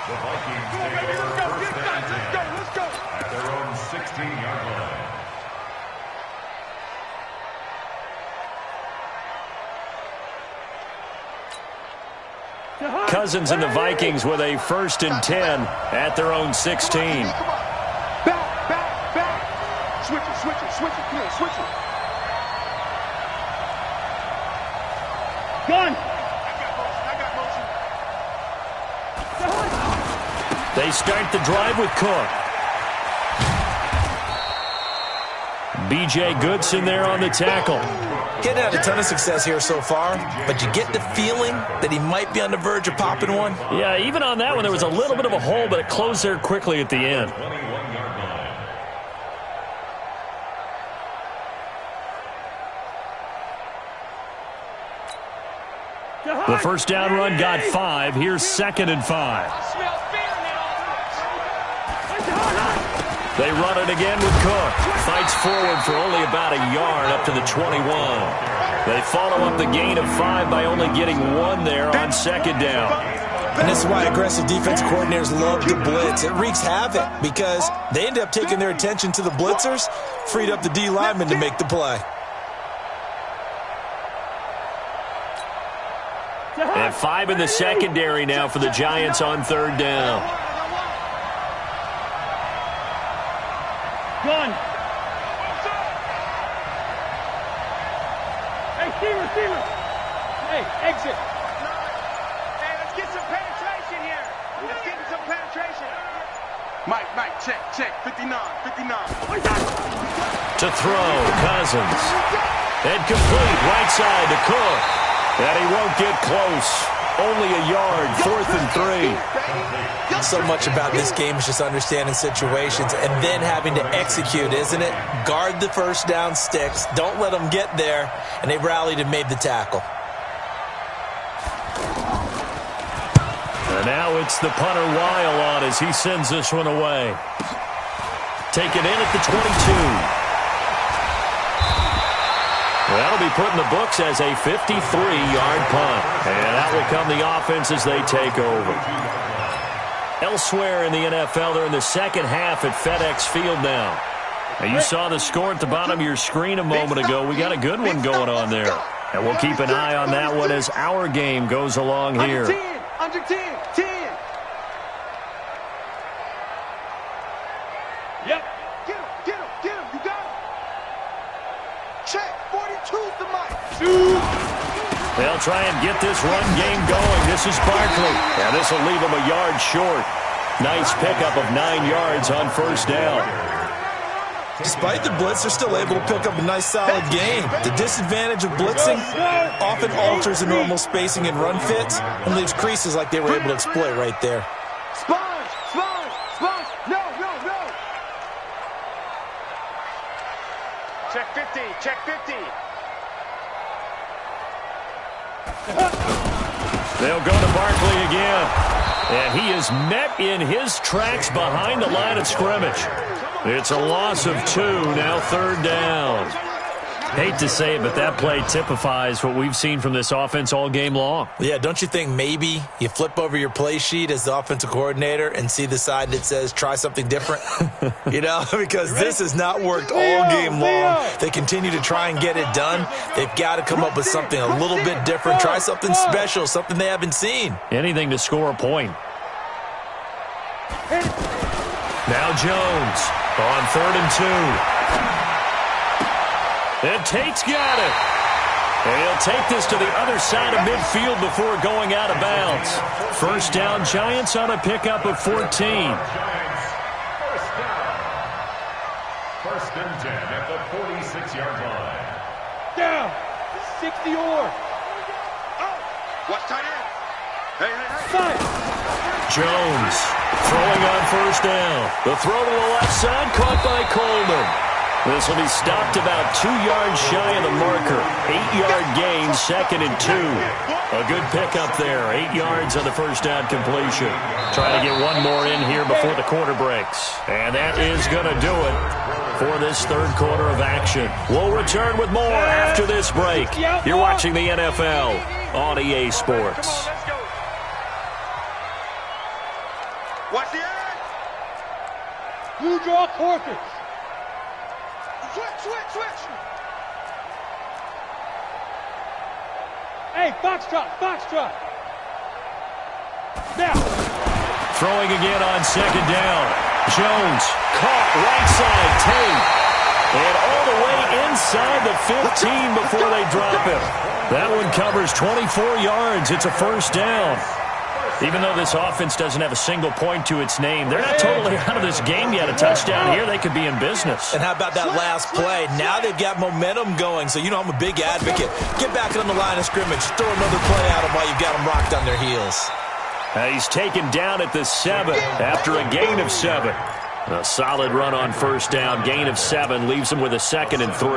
The Vikings take over 1st and 10 at their own 16-yard line. Cousins and the Vikings with a 1st and 10 at their own 16. Back. Switch it. Come here, switch it. Gun. I got motion. They start the drive with Cook. B.J. Goodson there on the tackle. Getting had a ton of success here so far, but you get the feeling that he might be on the verge of popping one. Yeah, even on that one, there was a little bit of a hole, but it closed there quickly at the end. 21-yard line. The first down run got 5. Here's 2nd and 5. They run it again with Cook. Fights forward for only about a yard up to the 21. They follow up the gain of 5 by only getting 1 there on 2nd down. And this is why aggressive defensive coordinators love to blitz. It wreaks havoc because they end up taking their attention to the blitzers, freed up the D lineman to make the play. And 5 in the secondary now for the Giants on 3rd down. Gun. Hey, receiver. Hey, exit. Hey, let's get some penetration here. Let's get some penetration. Mike, check. 59. To throw, Cousins. And complete, right side to Cook. And he won't get close. Only a yard, 4th and 3. So much about this game is just understanding situations and then having to execute, isn't it? Guard the first down sticks. Don't let them get there. And they rallied and made the tackle. And now it's the punter Weil on as he sends this one away. Taken in at the 22. That'll be put in the books as a 53-yard punt. And that will come the offense as they take over. Elsewhere in the NFL, they're in the second half at FedEx Field now. Now, you saw the score at the bottom of your screen a moment ago. We got a good one going on there. And we'll keep an eye on that one as our game goes along here. Under 10. Yep. Get him. You got him. Check. 42's the mic. They'll try and get this run game going. This is Barkley. Yeah, this will leave them a yard short. Nice pickup of 9 yards on first down. Despite the blitz, they're still able to pick up a nice, solid gain. The disadvantage of blitzing often alters the normal spacing and run fits and leaves creases like they were able to exploit right there. Sponge. No. Check 50. They'll go to Barkley again. And he is met in his tracks behind the line of scrimmage. It's a loss of 2, now third down. Hate to say it, but that play typifies what we've seen from this offense all game long. Yeah, don't you think maybe you flip over your play sheet as the offensive coordinator and see the side that says try something different? Because this has not worked all game long. They continue to try and get it done. They've got to come up with something a little bit different. Try something special, something they haven't seen. Anything to score a point. Now Jones on 3rd and 2. And Tate's got it. And he'll take this to the other side of midfield before going out of bounds. First down, Giants on a pickup of 14. First and 10 at the 46-yard line. Down. 60 or. Watch tight end. Hey. Side. Jones throwing on first down. The throw to the left side, caught by Coleman. This will be stopped about 2 yards shy of the marker. 8-yard gain, 2nd and 2. A good pickup there. 8 yards on the first down completion. Trying to get one more in here before the quarter breaks. And that is going to do it for this third quarter of action. We'll return with more after this break. You're watching the NFL on EA Sports. Let's go. Watch the edge. Blue draw quarters. Switch. Hey, foxtrot. Now. Throwing again on 2nd down. Jones caught right side, Tate. And all the way inside the 15 before they drop him. That one covers 24 yards. It's a first down. Even though this offense doesn't have a single point to its name, they're not totally out of this game yet. A touchdown here, they could be in business. And how about that last play? Now they've got momentum going, so I'm a big advocate. Get back on the line of scrimmage. Throw another play at them while you've got them rocked on their heels. He's taken down at the 7 after a gain of 7. A solid run on first down. Gain of 7 leaves him with a 2nd and 3.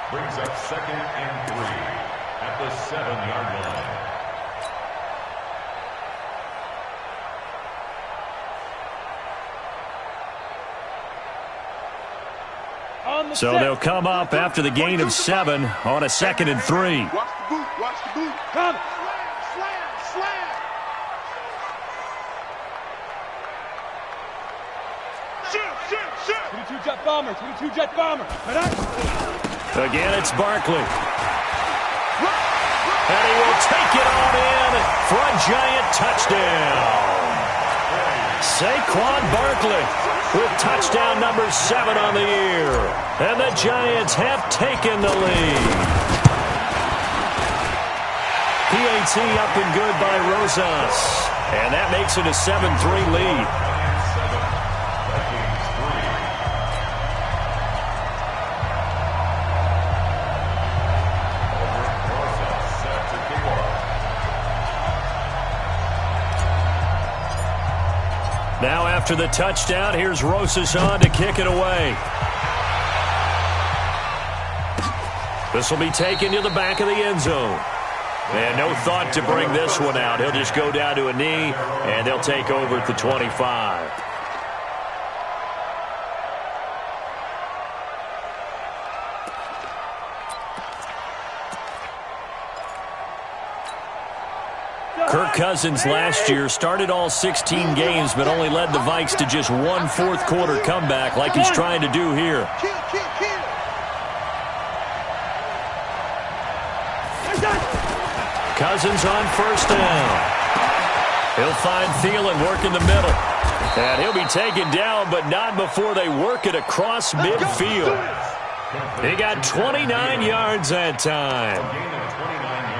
Brings up 2nd and 3 at the 7-yard line. So they'll come up after the gain of 7 on a 2nd and 3. Watch the boot. Come. Slam. 22 jet bomber. Again, it's Barkley. And he will take it on in for a Giant touchdown. Saquon Barkley with touchdown number 7 on the year. And the Giants have taken the lead. PAT up and good by Rosas. And that makes it a 7-3 lead. Now after the touchdown, here's Rosas on to kick it away. This will be taken to the back of the end zone. And no thought to bring this one out. He'll just go down to a knee, and they'll take over at the 25. Kirk Cousins last year started all 16 games but only led the Vikes to just one fourth-quarter comeback like he's trying to do here. Cousins on first down. He'll find Thielen working the middle. And he'll be taken down, but not before they work it across midfield. He got 29 yards that time.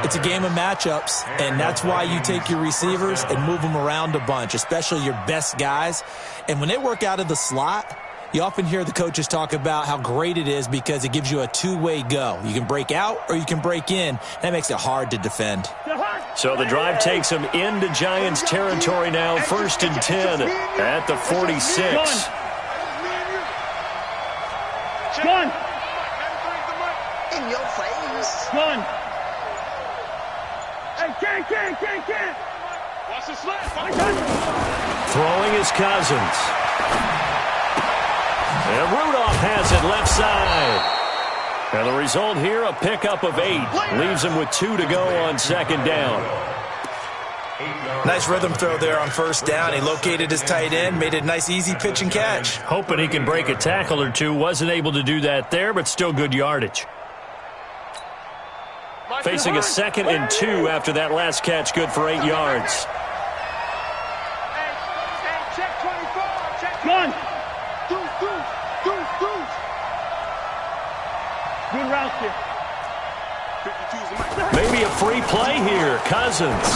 It's a game of matchups, and that's why you take your receivers and move them around a bunch, especially your best guys. And when they work out of the slot, you often hear the coaches talk about how great it is because it gives you a two-way go. You can break out or you can break in. That makes it hard to defend. So the drive takes them into Giants territory now, 1st and 10 at the 46. Gun! In your face. Gun! Hey, can't! Watch the slant! Throwing is Cousins. And Rudolph has it left side. And the result here, a pickup of 8. Leaves him with 2 to go on 2nd down. Nice rhythm throw there on 1st down. He located his tight end, made it a nice, easy pitch and catch. Hoping he can break a tackle or two. Wasn't able to do that there, but still good yardage. Facing a 2nd and 2 after that last catch, good for 8 yards. Hey, check 24. Check gun. Deuce. Good route here. Maybe a free play here. Cousins.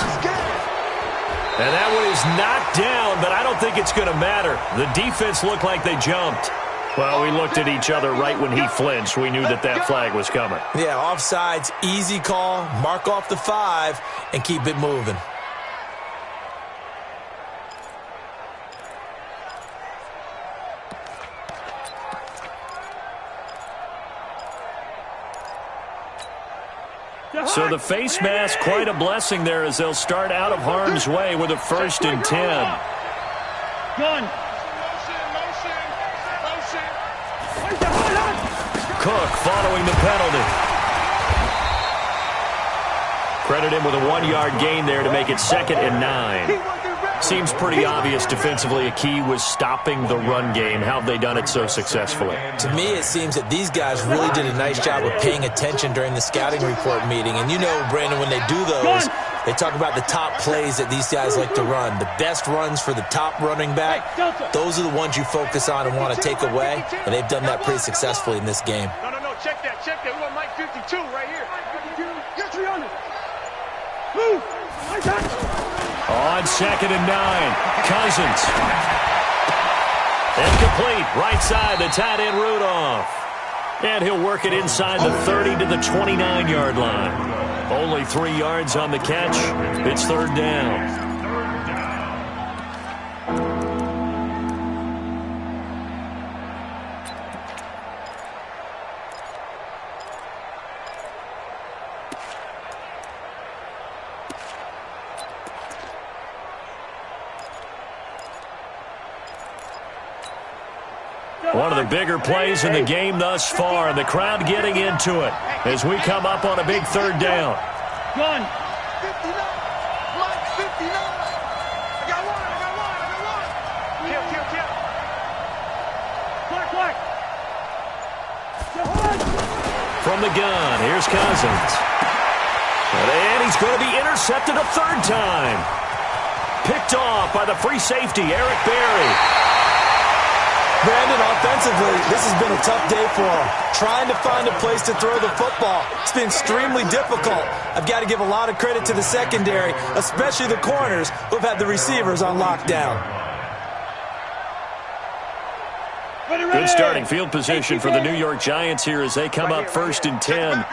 And that one is knocked down, but I don't think it's going to matter. The defense looked like they jumped. Well, we looked at each other right when he flinched. We knew that flag was coming. Yeah, offsides, easy call, mark off the 5, and keep it moving. So the face mask, quite a blessing there as they'll start out of harm's way with a 1st and 10. Gun. Cook following the penalty. Credit him with a 1-yard gain there to make it 2nd and 9. Seems pretty obvious defensively a key was stopping the run game. How have they done it so successfully? To me, it seems that these guys really did a nice job of paying attention during the scouting report meeting. And you know, Brandon, when they do those, they talk about the top plays that these guys like to run. The best runs for the top running back, those are the ones you focus on and want to take away. And they've done that pretty successfully in this game. No, check that. We want Mike 52 right here. Get 300. Move. On 2nd and 9, Cousins. Incomplete, right side, the tight end Rudolph. And he'll work it inside the 30 to the 29-yard line. Only 3 yards on the catch. It's 3rd down. One of the bigger plays in the game thus far. The crowd getting into it as we come up on a big 3rd down. Gun. 59. Mike 59. I got one. Kill. Black. From the gun, here's Cousins. And he's going to be intercepted a 3rd time. Picked off by the free safety, Eric Berry. Brandon, offensively, this has been a tough day for him. Trying to find a place to throw the football. It's been extremely difficult. I've got to give a lot of credit to the secondary, especially the corners who've had the receivers on lockdown. Good starting field position for the New York Giants here as they come up 1st and 10.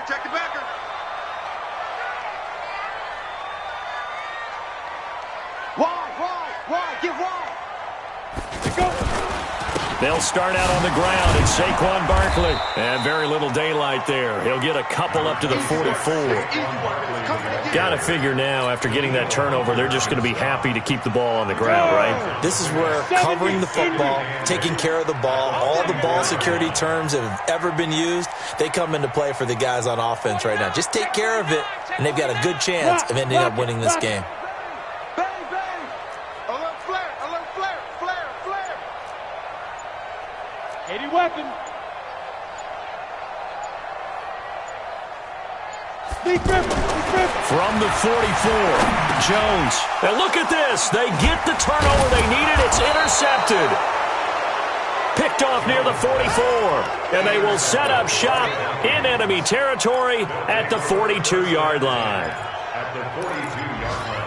Wide. Get wide. They'll start out on the ground. It's Saquon Barkley. And very little daylight there. He'll get a couple up to the 44. Got to figure now, after getting that turnover, they're just going to be happy to keep the ball on the ground, right? This is where covering the football, taking care of the ball, all the ball security terms that have ever been used, they come into play for the guys on offense right now. Just take care of it, and they've got a good chance of ending up winning this game. weapon. From the 44, Jones. And look at this. They get the turnover they needed. It's intercepted. Picked off near the 44. And they will set up shop in enemy territory at the 42-yard line. At the 42-yard line.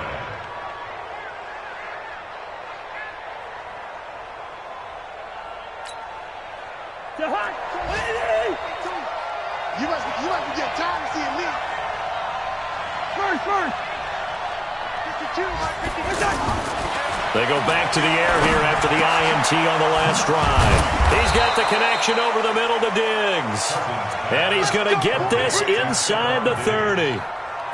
You must be getting tired of seeing me. First. 52, They go back to the air here after the INT on the last drive. He's got the connection over the middle to Diggs. And he's going to get this inside the 30.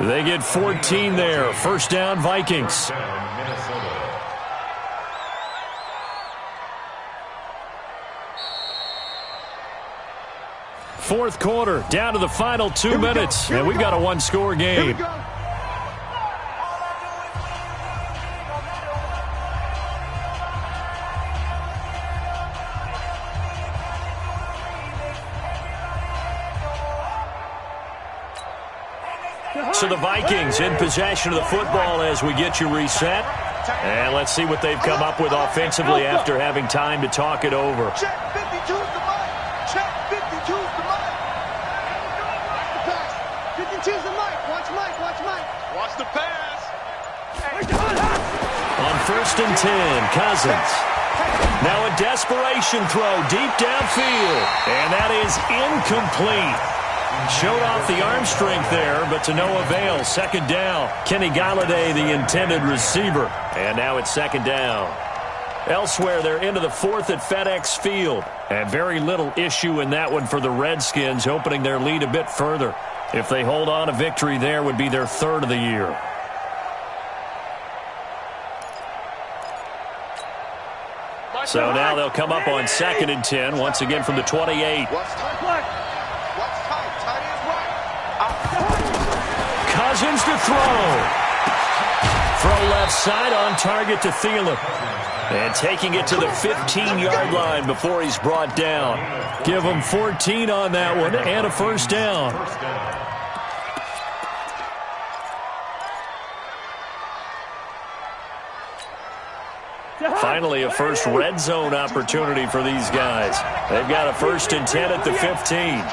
They get 14 there. First down, Vikings. Fourth quarter, down to the final 2 minutes, and we've got a one-score game. So the Vikings in possession of the football as we get you reset. And let's see what they've come up with offensively after having time to talk it over. Check 52's the mic. Check 52's the mic. Watch the pass. 52's the mic. Watch Mike. Watch the pass. On first and 10, Cousins. Now a desperation throw deep downfield. And that is incomplete. Showed off the arm strength there, but to no avail. Second down. Kenny Galladay, the intended receiver. And now it's second down. Elsewhere, they're into the fourth at FedEx Field. And very little issue in that one for the Redskins, opening their lead a bit further. If they hold on, a victory there would be their third of the year. So now they'll come up on second and 10, once again from the 28. Cousins to throw. Throw left side on target to Thielen. And taking it to the 15-yard line before he's brought down. Give him 14 on that one and a first down. Finally, a first red zone opportunity for these guys. They've got a first and 10 at the 15.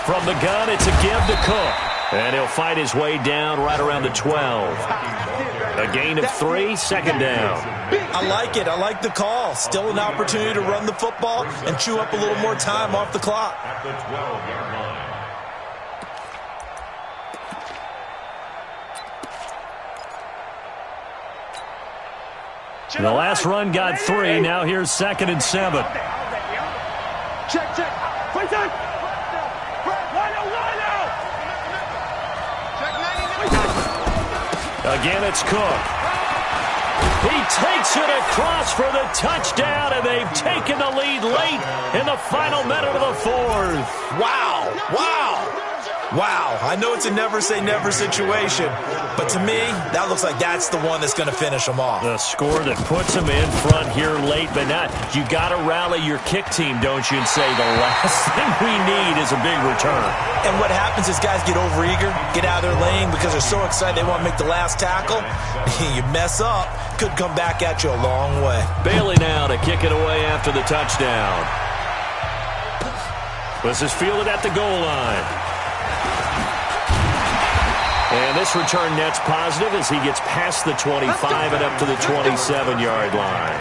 From the gun, it's a give to Cook. And he'll fight his way down right around the 12. A gain of 3, second down. I like it. I like the call. Still an opportunity to run the football and chew up a little more time off the clock. At the 12-yard line. The last run got 3. Now here's second and 7. Check. Fight time. Again, it's Cook. He takes it across for the touchdown, and they've taken the lead late in the final minute of the fourth. Wow. I know it's a never-say-never situation, but to me, that looks like that's the one that's going to finish them off. The score that puts them in front here late, but not. You got to rally your kick team, don't you, and say the last thing we need is a big return. And what happens is guys get overeager, get out of their lane because they're so excited they want to make the last tackle. You mess up, could come back at you a long way. Bailey now to kick it away after the touchdown. This is fielded at the goal line. And this return net's positive as he gets past the 25 and up to the 27-yard line.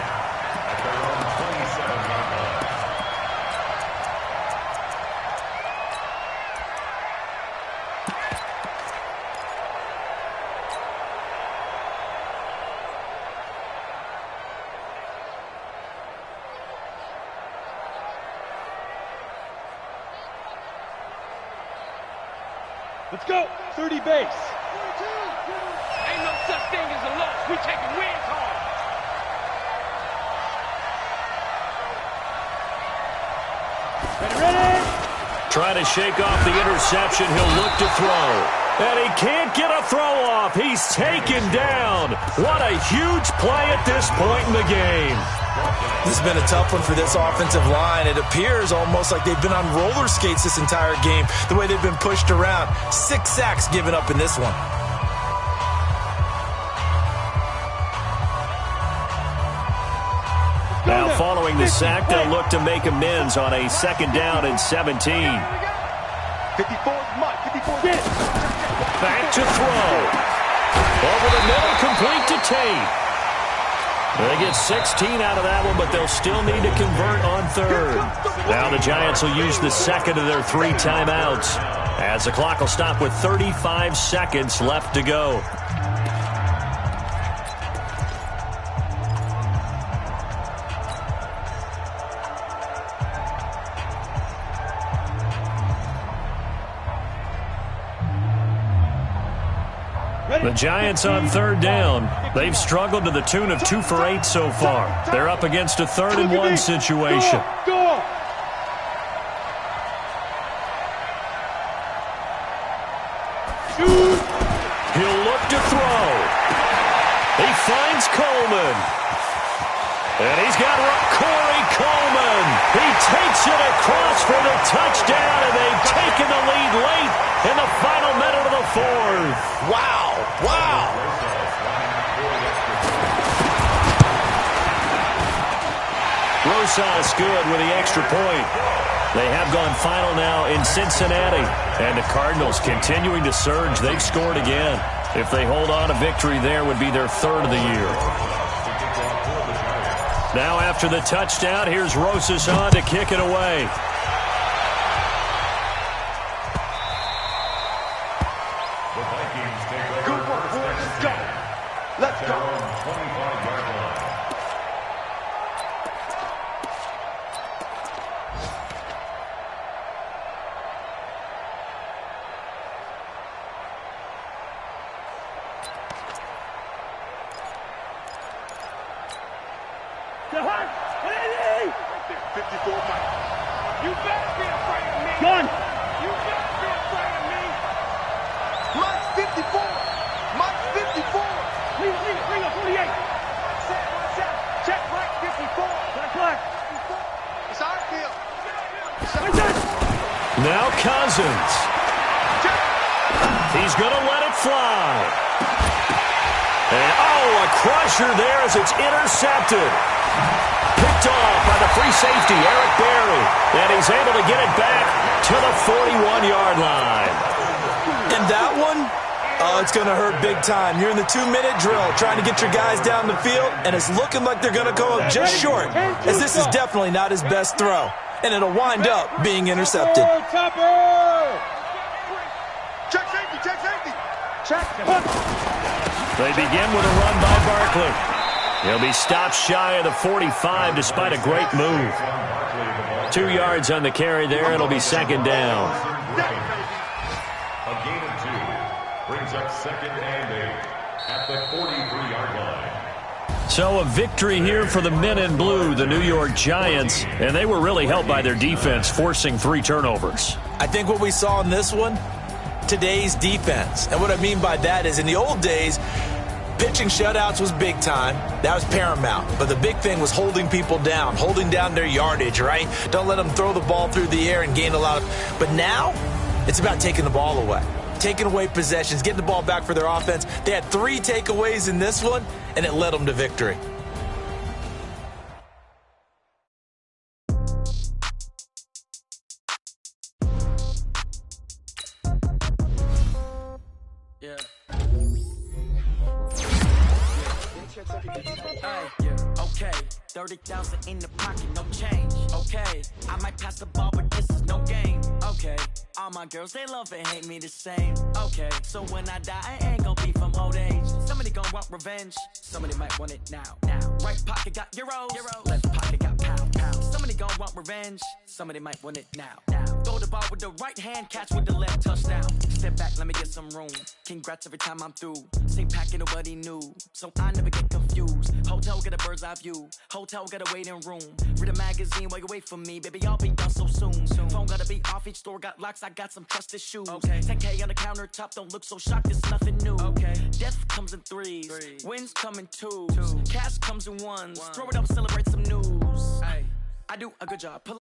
Let's go. 30 base. Ain't no such thing as a loss. We taking wins home. Ready. Trying to shake off the interception. He'll look to throw. And he can't get a throw off. He's taken down. What a huge play at this point in the game. This has been a tough one for this offensive line. It appears almost like they've been on roller skates this entire game, the way they've been pushed around. 6 sacks given up in this one. Now following the sack, they'll look to make amends on a 2nd down and 17. 54 Mike, 54 Back to throw. Over the middle, complete to Tate. They get 16 out of that one, but they'll still need to convert on 3rd. Now the Giants will use the 2nd of their 3 timeouts, as the clock will stop with 35 seconds left to go. The Giants on 3rd down. They've struggled to the tune of 2 for 8 so far. They're up against a 3rd and 1 situation. He'll look to throw. He finds Coleman. And he's got Corey Coleman. He takes it across for the touchdown, and they've taken the lead late in the final minute of the 4th. Wow. Wow. Rosas good with the extra point. They have gone final now in Cincinnati. And the Cardinals continuing to surge. They've scored again. If they hold on, a victory there would be their 3rd of the year. Now after the touchdown, here's Rosas on to kick it away. Good work, boys. Let's go. Let's go. 25-yard line. The hut. 54 Mike. You better be afraid of me. Gun. You better be afraid of me. Mike's 54. Mike's 54. Bring up 48. Set. Check Mike 54. Black. It's our field. Now Cousins. He's going to let it fly. And, a crusher there as it's intercepted. Picked off by the free safety, Eric Berry. And he's able to get it back to the 41-yard line. And that one, it's going to hurt big time. You're in the 2-minute drill trying to get your guys down the field, and it's looking like they're going to come up just short, as this is definitely not his best throw. And it'll wind up being intercepted. Check safety. They begin with a run by Barkley. He'll be stopped shy of the 45 despite a great move. 2 yards on the carry there. It'll be 2nd down. A gain of 2 brings up 2nd and 8 at the 43-yard line. So a victory here for the men in blue, the New York Giants, and they were really helped by their defense, forcing 3 turnovers. I think what we saw in this one, today's defense. And what I mean by that is in the old days, pitching shutouts was big time. That was paramount. But the big thing was holding people down, holding down their yardage, right? Don't let them throw the ball through the air and gain a lot of... But now, it's about taking the ball away. Taking away possessions, getting the ball back for their offense. They had 3 takeaways in this one, and it led them to victory. Yeah. 30,000 in the pocket, no change. Okay, I might pass the ball, but this is no game. Okay, all my girls, they love and hate me the same. Okay, so when I die, I ain't gonna be from old age. Somebody gon' want revenge, somebody might want it now. Right pocket got euros, left pocket got pounds. Somebody gon' want revenge, somebody might want it now. Throw the ball with the right hand, catch with the left, touchdown. Step back, let me get some room. Congrats every time I'm through. Same packet, nobody knew, so I never get confused. Hotel get a bird's eye view. Hotel got a waiting room. Read a magazine while you wait for me. Baby, I'll be done so soon. Phone gotta be off. Each store got locks. I got some trusted shoes. Okay. 10K on the countertop. Don't look so shocked. It's nothing new. Okay. Death comes in threes. Wins come in twos. Cash comes in ones. Throw it up, celebrate some news. Ay. I do a good job.